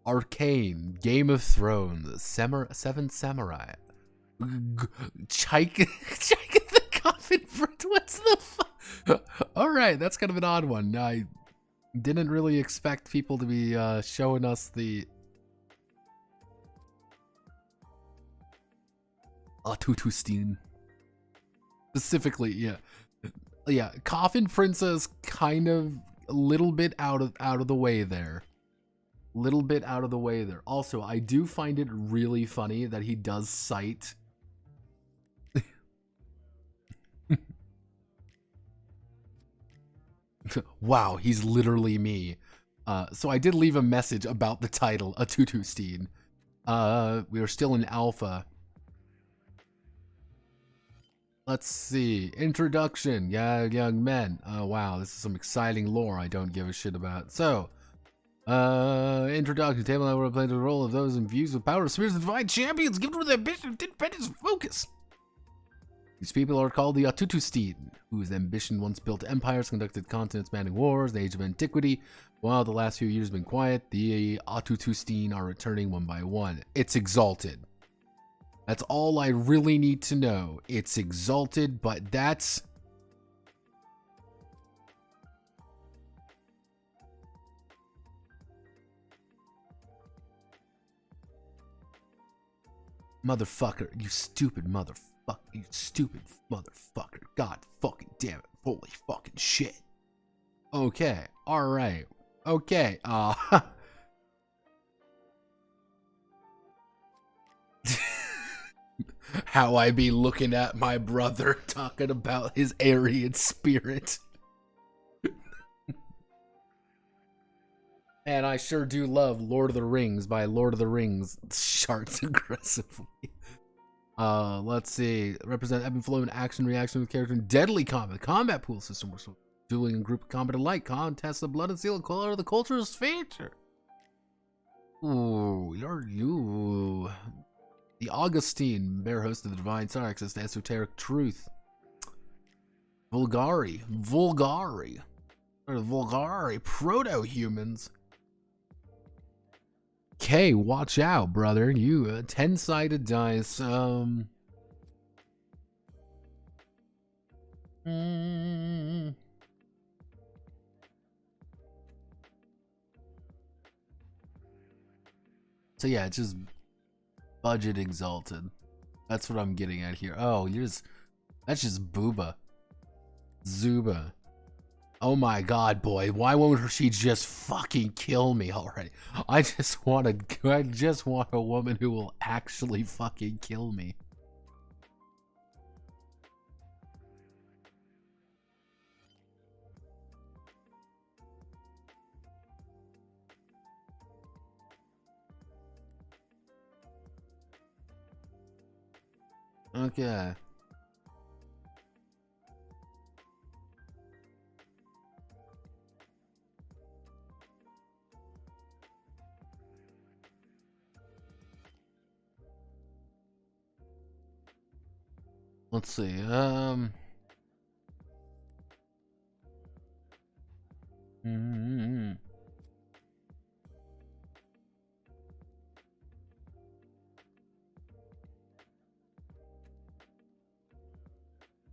Arcane, Game of Thrones, Seven Samurai. Chike the Coffin Print. What's the fuck? Alright, that's kind of an odd one. I didn't really expect people to be showing us the Autustine. Specifically, yeah. Coffin Princess, kind of a little bit out of the way there. Little bit out of the way there. Also, I do find it really funny that he does cite. Wow, he's literally me. So I did leave a message about the title, Autustine. We are still in alpha. Let's see. Introduction. Yeah, young men. Oh, wow. This is some exciting lore I don't give a shit about. So, introduction. Table I will play the role of those imbued with power, spirits of divine champions, gifted with ambition, independence, focus. These people are called the Autustine, whose ambition once built empires, conducted continent-spanning wars, the age of antiquity. While the last few years have been quiet, the Autustine are returning one by one. It's exalted. That's all I really need to know. It's exalted, but that's... Motherfucker, you stupid motherfucker. You stupid motherfucker. God fucking damn it. Holy fucking shit. Okay, alright. Okay, how I be looking at my brother talking about his Aryan spirit. And I sure do love Lord of the Rings by Lord of the Rings charts aggressively. Let's see. Represent ebb and flow in action, reaction with character, and deadly combat. Combat pool system. We're dueling in group combat alike. Contest of blood and steel and color of the culture's feature. Ooh, you're you. The Augustine, bear host of the divine star, access to esoteric truth. Vulgari. Proto-humans. Okay, watch out, brother. You 10-sided dice. So yeah, it's just budget exalted. That's what I'm getting at here. Oh, that's just booba. Zuba. Oh my god, boy. Why won't she just fucking kill me already? I just want a woman who will actually fucking kill me. Okay. Let's see.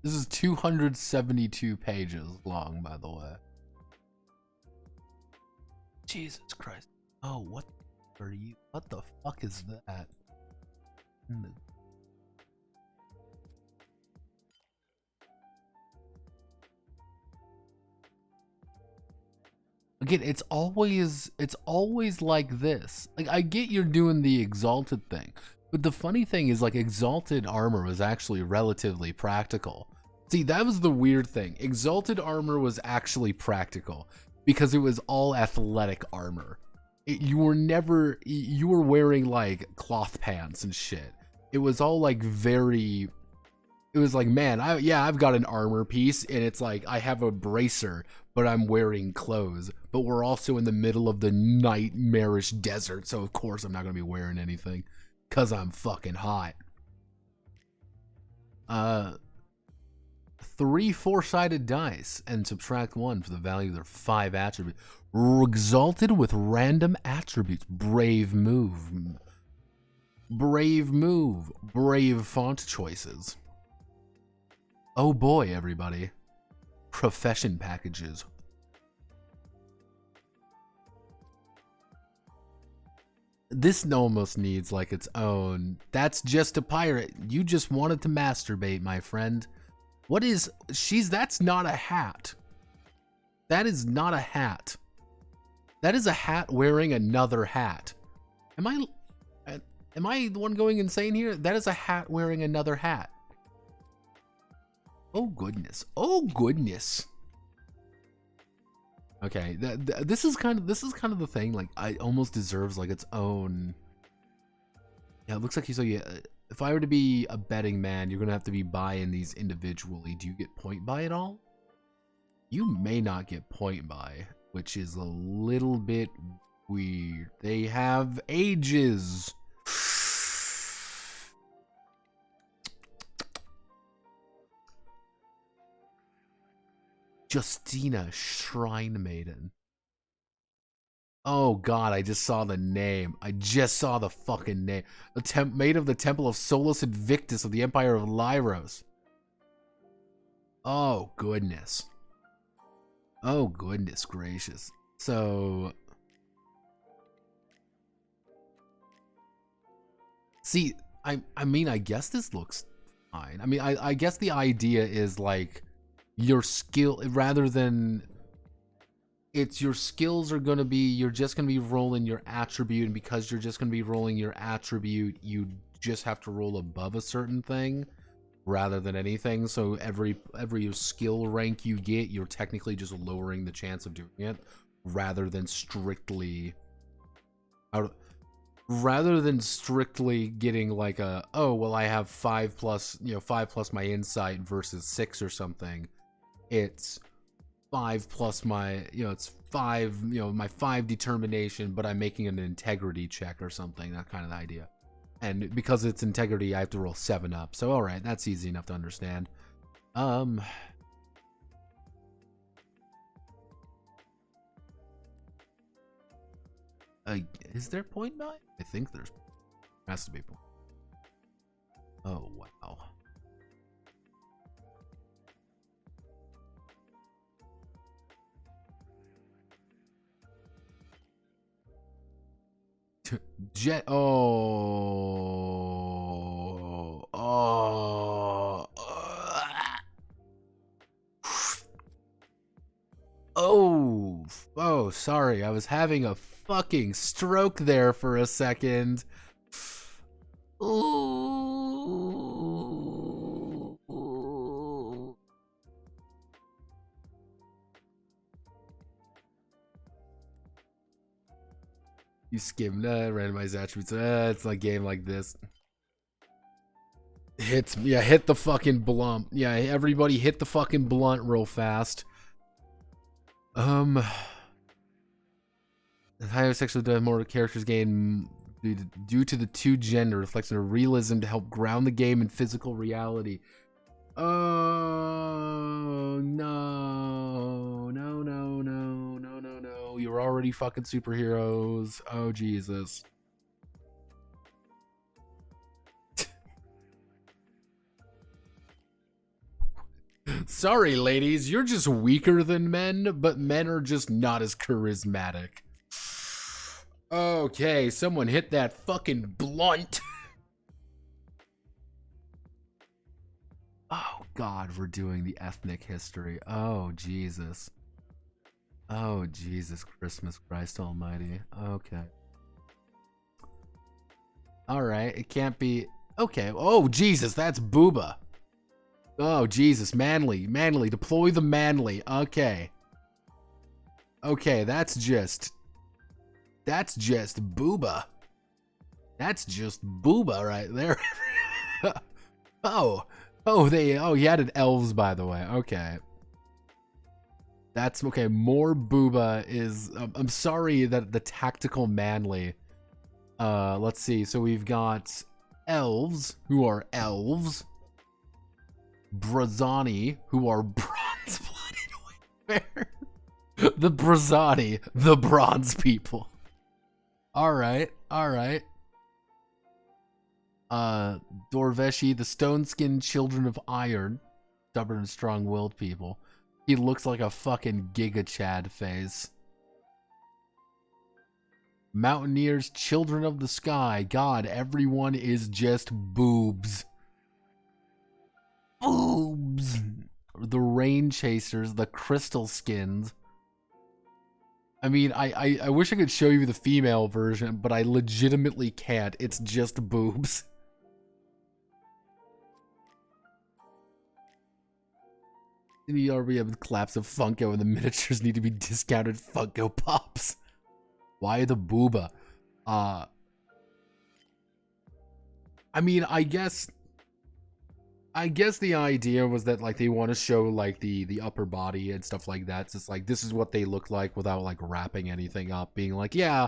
This is 272 pages long, by the way. Jesus Christ. Oh, what are you? What the fuck is that? Again, it's always like this. Like, I get you're doing the exalted thing, but the funny thing is, like, exalted armor was actually relatively practical. See, that was the weird thing. Exalted armor was actually practical because it was all athletic armor. You were wearing like cloth pants and shit. It was all like very, it was like, man, I've got an armor piece, and it's like I have a bracer, but I'm wearing clothes. But we're also in the middle of the nightmarish desert, so of course I'm not gonna be wearing anything, cause I'm fucking hot. 3 4-sided dice and subtract 1 for the value of their 5 attributes. Exalted with random attributes. Brave move. Brave move. Brave font choices. Oh boy, everybody. Profession packages. This almost needs like its own. That's just a pirate. You just wanted to masturbate, my friend. What is that's not a hat. That is not a hat. That is a hat wearing another hat. Am I the one going insane here? That is a hat wearing another hat. Oh goodness. Oh goodness. Okay, this is kind of the thing. Like, I almost deserves like its own. Yeah, it looks like if I were to be a betting man, you're gonna have to be buying these individually. Do you get point buy at all? You may not get point buy, which is a little bit weird. They have ages. Justina, Shrine Maiden. Oh god, I just saw the name. I just saw the fucking name. Maid of the Temple of Solus Invictus of the Empire of Lyros. Oh goodness. Oh goodness gracious. So, see, I mean, I guess this looks fine. I mean, I guess the idea is like your skill, rather than it's your skills are going to be, you're just going to be rolling your attribute, and because you're just going to be rolling your attribute, you just have to roll above a certain thing rather than anything. So every skill rank you get, you're technically just lowering the chance of doing it rather than strictly getting like a, oh well, I have 5 plus my insight versus 6 or something. It's 5 plus my, it's 5, my 5 determination, but I'm making an integrity check or something. That kind of idea. And because it's integrity, I have to roll 7 up. So all right, that's easy enough to understand. Is there point buy? I think there has to be point. Oh wow. Jet. Oh, sorry. I was having a fucking stroke there for a second. Ooh. You skimmed randomized attributes. It's like a game like this. Hit the fucking blunt. Yeah, everybody hit the fucking blunt real fast. The higher sexual the more characters gain due to the two gender reflects a realism to help ground the game in physical reality. Oh no. You're already fucking superheroes. Oh Jesus. Sorry, ladies, you're just weaker than men, but men are just not as charismatic. Okay, someone hit that fucking blunt. Oh God, we're doing the ethnic history. Oh Jesus. Oh Jesus Christmas Christ Almighty. Okay. Alright, it can't be. Okay. Oh Jesus, that's booba. Oh Jesus, manly, deploy the manly. Okay. Okay, that's just booba. That's just booba right there. He added elves, by the way. Okay. That's okay. More booba is, I'm sorry that the tactical manly. Let's see. So we've got elves, who are elves. Brazani, who are bronze-blooded. The Brazani, the bronze people. Alright. Dorveshi, the stone-skinned children of iron. Stubborn and strong-willed people. He looks like a fucking Giga Chad face. Mountaineers, children of the sky. God, everyone is just boobs. Boobs. The rain chasers, the crystal skins. I mean, I wish I could show you the female version, but I legitimately can't. It's just boobs. The RBM collapse of Funko and the miniatures need to be discounted Funko Pops. Why the booba? I mean, I guess the idea was that like they want to show like the upper body and stuff like that. So it's like this is what they look like without like wrapping anything up, being like, yeah,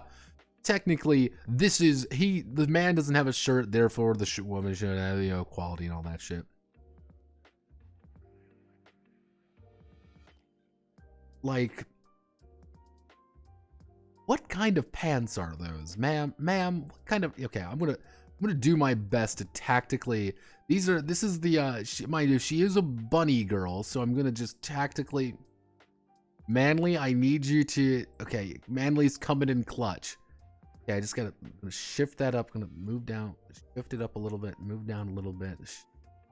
technically this is the man doesn't have a shirt, therefore the woman should have, you know, quality and all that shit. Like, what kind of pants are those, ma'am? What kind of? Okay, I'm gonna do my best to tactically. This is the she is a bunny girl, so I'm gonna just tactically. Manly, I need you to. Okay, Manly's coming in clutch. Okay, I just gotta shift that up. Gonna move down, shift it up a little bit, move down a little bit,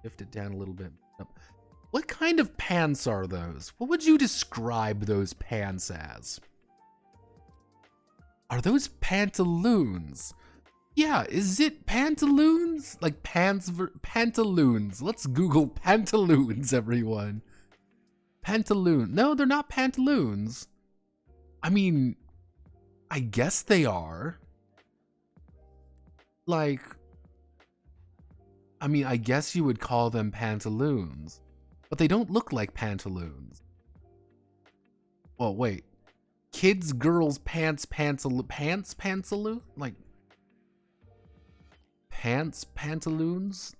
shift it down a little bit. Up. What kind of pants are those? What would you describe those pants as? Are those pantaloons? Yeah, is it pantaloons? Like pantaloons. Let's Google pantaloons, everyone. Pantaloon. No, they're not pantaloons. I mean, I guess they are. Like, I mean, I guess you would call them pantaloons. But they don't look like pantaloons. Oh, wait. Kids, girls, pantaloon? Like, pantaloons?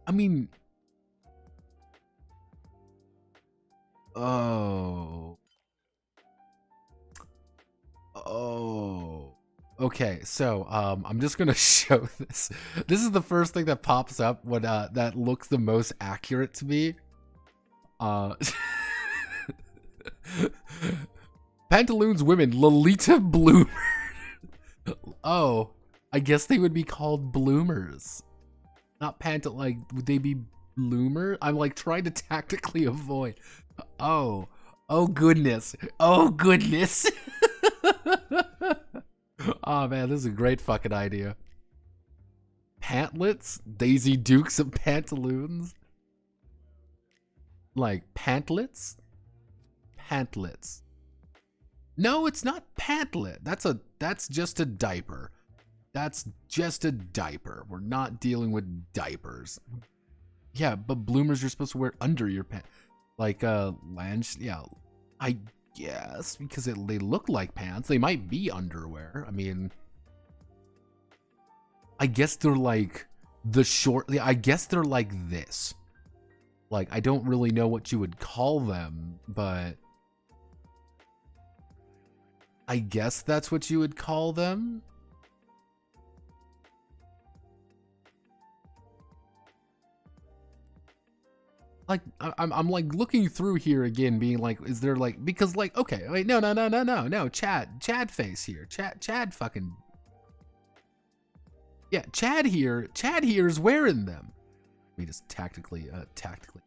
I mean... Oh. Okay, so I'm just gonna show this. This is the first thing that pops up when that looks the most accurate to me. Pantaloons women, Lolita Bloomer. Oh, I guess they would be called bloomers. Not like, would they be bloomer? I'm like trying to tactically avoid. Oh goodness. Oh goodness. Oh man, this is a great fucking idea. Pantlets? Daisy Dukes of pantaloons? Like pantlets? Pantlets. No, it's not pantlet. That's just a diaper. That's just a diaper. We're not dealing with diapers. Yeah, but bloomers you're supposed to wear under your pants. Like, yeah, I guess, because they look like pants. They might be underwear. I mean, I guess they're like I guess they're like this. Like, I don't really know what you would call them, but I guess that's what you would call them. Like, I'm like looking through here again, being like, is there like, because like, okay, wait, no, Chad face here, Chad fucking, yeah, Chad here is wearing them. We just tactically,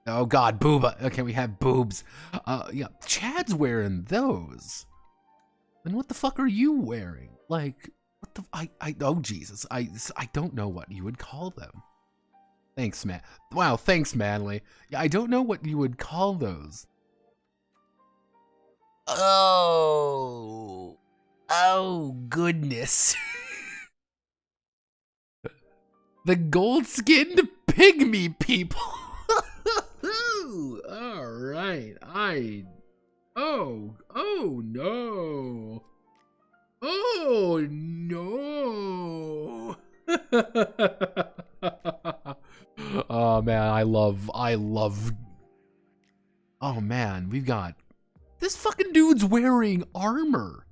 oh god, booba, okay, we have boobs, yeah, Chad's wearing those. Then what the fuck are you wearing? Like, what the, oh Jesus, I don't know what you would call them. Thanks, man. Wow, thanks, Manly. Yeah, I don't know what you would call those. Oh goodness. The gold-skinned pygmy people. All right, oh no. Oh no. Oh man, I love. Oh man, we've got this fucking dude's wearing armor.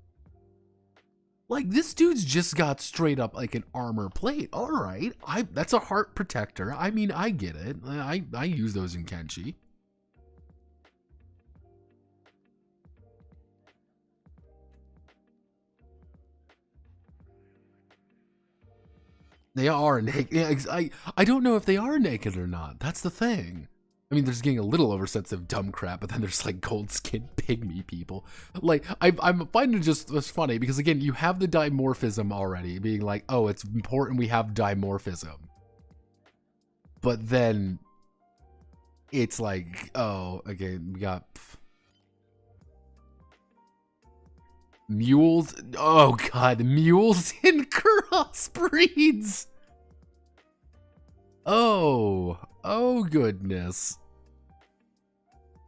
Like, this dude's just got straight up like an armor plate. All right, that's a heart protector. I mean, I get it. I use those in Kenshi. They are naked. Yeah, I don't know if they are naked or not. That's the thing. I mean, there's getting a little oversensitive dumb crap, but then there's like gold-skinned pygmy people. Like, I'm finding it just funny because, again, you have the dimorphism already, being like, oh, it's important we have dimorphism. But then it's like, oh, again, we got mules. Oh god, mules in crossbreeds. Oh goodness.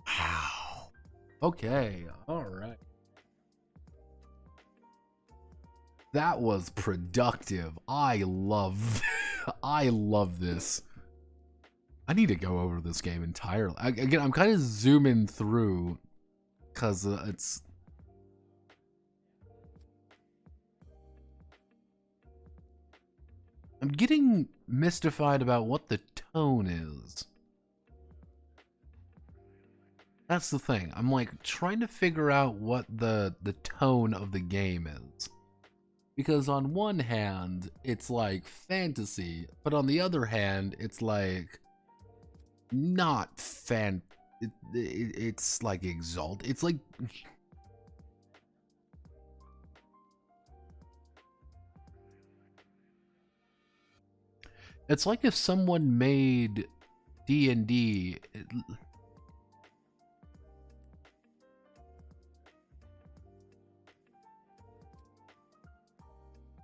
Wow. Okay, all right. That was productive. I love this. I need to go over this game entirely. Again, I'm kind of zooming through because it's. I'm getting mystified about what the tone is. That's the thing. I'm like trying to figure out what the tone of the game is. Because on one hand, it's like fantasy, but on the other hand, it's like not it's like exalt. It's like it's like if someone made D&D.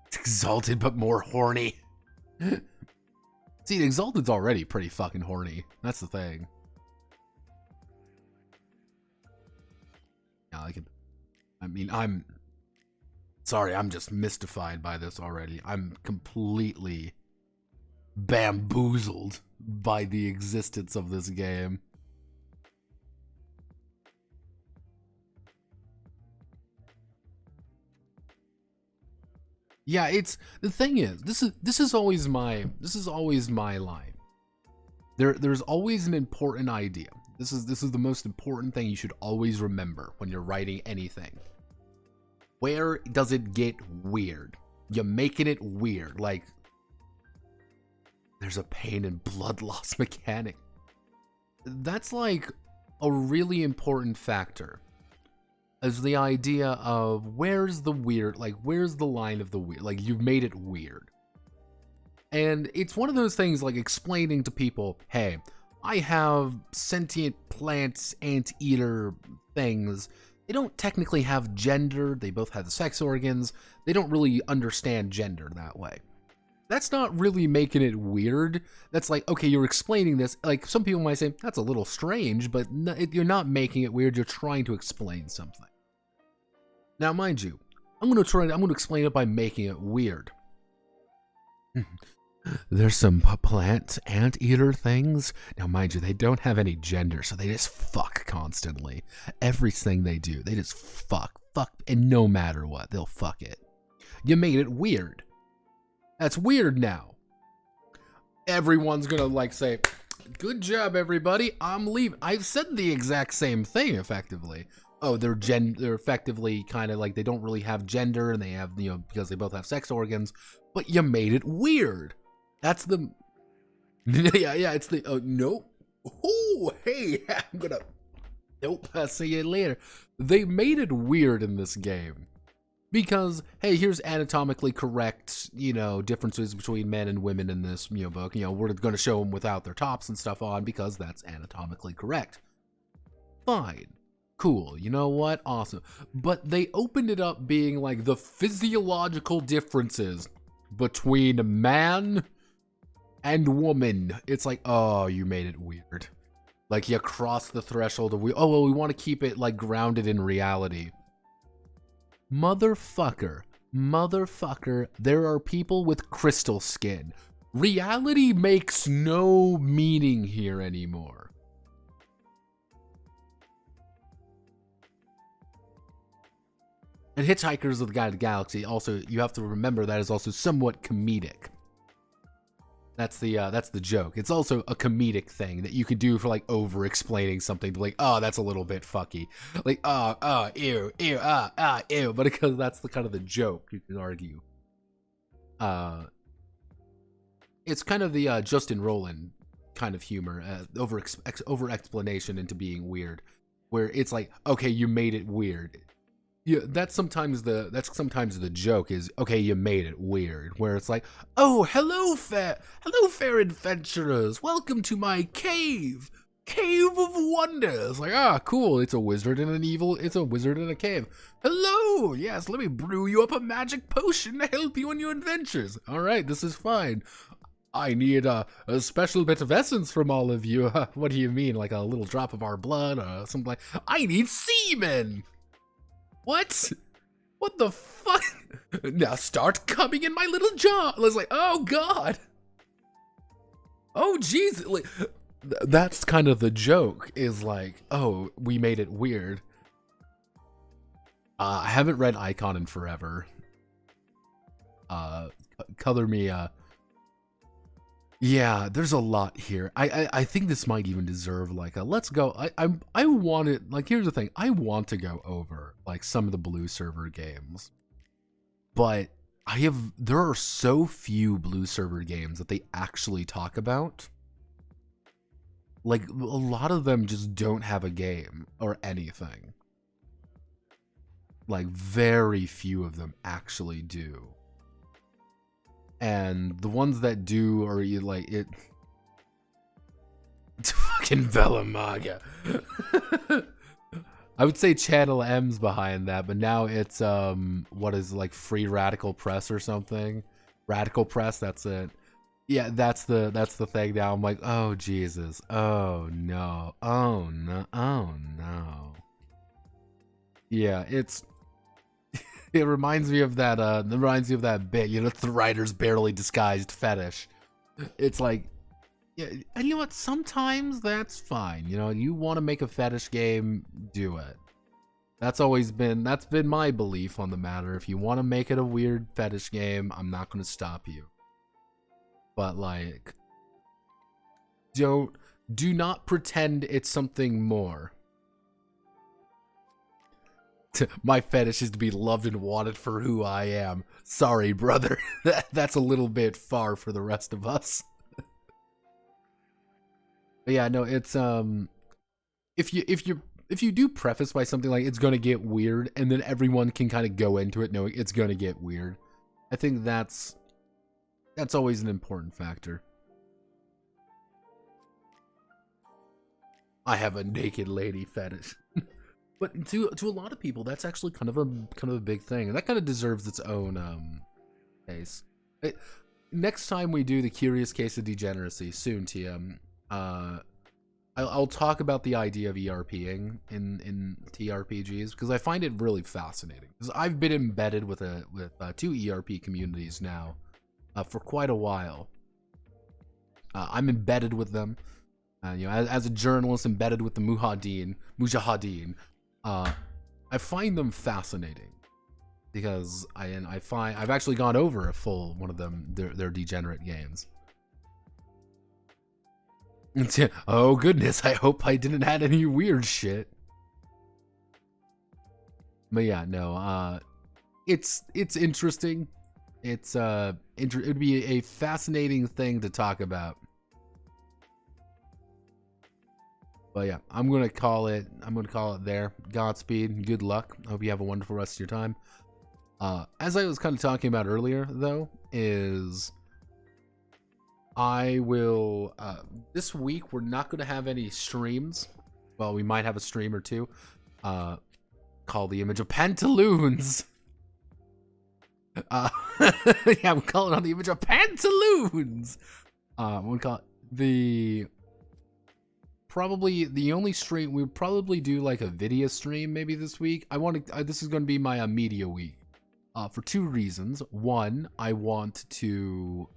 It's exalted but more horny. See, exalted's already pretty fucking horny. That's the thing. Yeah, I mean, I'm sorry, I'm just mystified by this already. I'm completely bamboozled by the existence of this game. Yeah, it's the thing is, this is always my line. There's always an important idea. This is the most important thing you should always remember when you're writing anything. Where does it get weird? You're making it weird. Like, there's a pain and blood loss mechanic. That's like a really important factor. Is the idea of where's the weird, like where's the line of the weird, like you've made it weird. And it's one of those things like explaining to people, hey, I have sentient plants, anteater things. They don't technically have gender. They both have the sex organs. They don't really understand gender that way. that's not really making it weird. That's like, okay, you're explaining this. Like, some people might say, that's a little strange, but no, you're not making it weird. You're trying to explain something. Now, mind you, I'm going to explain it by making it weird. There's some plant anteater things. Now, mind you, they don't have any gender, so they just fuck constantly. Everything they do, they just fuck, and no matter what, they'll fuck it. You made it weird. That's weird now. Everyone's gonna like say, good job, everybody, I'm leaving. I've said the exact same thing, effectively. Oh, they're effectively kind of like, they don't really have gender, and they have, you know, because they both have sex organs, but you made it weird. That's the, yeah, it's the, oh, nope. Oh, hey, I'm gonna, nope, I'll see you later. They made it weird in this game. Because, hey, here's anatomically correct, you know, differences between men and women in this, you know, book. You know, we're going to show them without their tops and stuff on because that's anatomically correct. Fine. Cool. You know what? Awesome. But they opened it up being like the physiological differences between man and woman. It's like, oh, you made it weird. Like, you crossed the threshold of, oh, well, we want to keep it, like, grounded in reality. Motherfucker, there are people with crystal skin. Reality makes no meaning here anymore. And Hitchhikers of the Guided Galaxy, also, you have to remember that is also somewhat comedic. That's the joke. It's also a comedic thing that you could do for like over explaining something, like, oh, that's a little bit fucky, like, oh, ew, ew, but because that's the kind of the joke, you can argue. It's kind of the Justin Roiland kind of humor, over explanation into being weird, where it's like, okay, you made it weird. Yeah, that's sometimes the joke is, okay, you made it weird, where it's like, oh, hello fair adventurers, welcome to my cave of wonders. Like, ah, cool, it's a wizard in a cave. Hello, yes, let me brew you up a magic potion to help you on your adventures. All right, this is fine. I need a special bit of essence from all of you. What do you mean, like a little drop of our blood or something like? I need semen. What? What the fuck? Now start coming in my little jar. I was like, oh god. Oh jeez. Like, that's kind of the joke, is like, oh, we made it weird. I haven't read Icon in forever. Color me, yeah, there's a lot here. I think this might even deserve like a let's go. I want it, like, here's the thing. I want to go over like some of the Blue server games. But there are so few Blue server games that they actually talk about. Like, a lot of them just don't have a game or anything. Like, very few of them actually do. And the ones that do are like it. It's fucking Velamaga. I would say Channel M's behind that, but now it's what is, like, Free Radical Press or something? Radical Press, that's it. Yeah, that's the thing now. I'm like, oh Jesus, oh no, oh no, oh no. Yeah, it reminds me of that bit, you know, the writer's barely disguised fetish. It's like, yeah, and you know what? Sometimes that's fine. You know, you want to make a fetish game, do it. That's been my belief on the matter. If you want to make it a weird fetish game, I'm not going to stop you. But like, do not pretend it's something more. My fetish is to be loved and wanted for who I am. Sorry, brother. That's a little bit far for the rest of us. But yeah, no, it's if you do preface by something like it's gonna get weird, and then everyone can kind of go into it knowing it's gonna get weird, I think that's always an important factor. I have a naked lady fetish. But to a lot of people, that's actually kind of a big thing, and that kind of deserves its own case. next time we do the Curious Case of Degeneracy, soon, TM, I'll talk about the idea of ERPing in TRPGs, because I find it really fascinating. Because I've been embedded with two ERP communities now for quite a while. I'm embedded with them. As a journalist embedded with the Mujahideen, I find them fascinating because I've actually gone over a full one of them, their degenerate games. Oh goodness, I hope I didn't add any weird shit. But yeah, no, it's interesting. It'd be a fascinating thing to talk about. But yeah, I'm gonna call it there. Godspeed, good luck. I hope you have a wonderful rest of your time. As I was kind of talking about earlier, though, is I will this week we're not gonna have any streams. Well, we might have a stream or two. Called The Image of Pantaloons. Yeah, we call it on The Image of Pantaloons. We call it probably the only stream. We'll probably do like a video stream maybe this week. This is going to be my media week for two reasons. One, I want to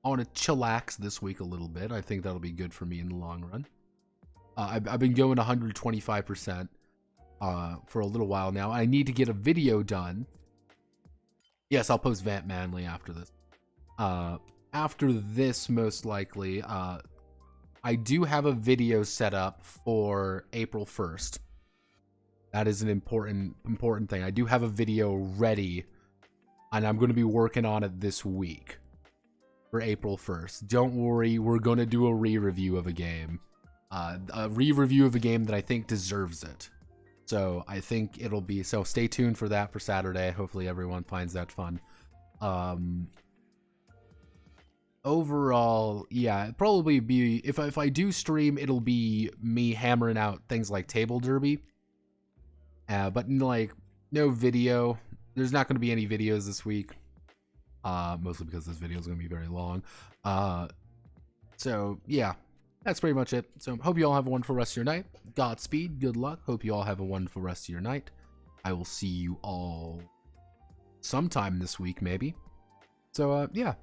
chillax this week a little bit. I think that'll be good for me in the long run. I've been going 125% for a little while now. I need to get a video done. Yes, I'll post Vamp Manly after this. After this, most likely, I do have a video set up for April 1st. That is an important thing. I do have a video ready, and I'm going to be working on it this week for April 1st. Don't worry, we're going to do a re-review of a game. A re-review of a game that I think deserves it. So I think it'll be, so stay tuned for that for Saturday. Hopefully everyone finds that fun. Overall, yeah, it'd probably be, if I do stream, it'll be me hammering out things like Table Derby. But like, no video. There's not going to be any videos this week. Mostly because this video is going to be very long. So, yeah, that's pretty much it. So, hope you all have a wonderful rest of your night. Godspeed, good luck. Hope you all have a wonderful rest of your night. I will see you all sometime this week, maybe. So, yeah.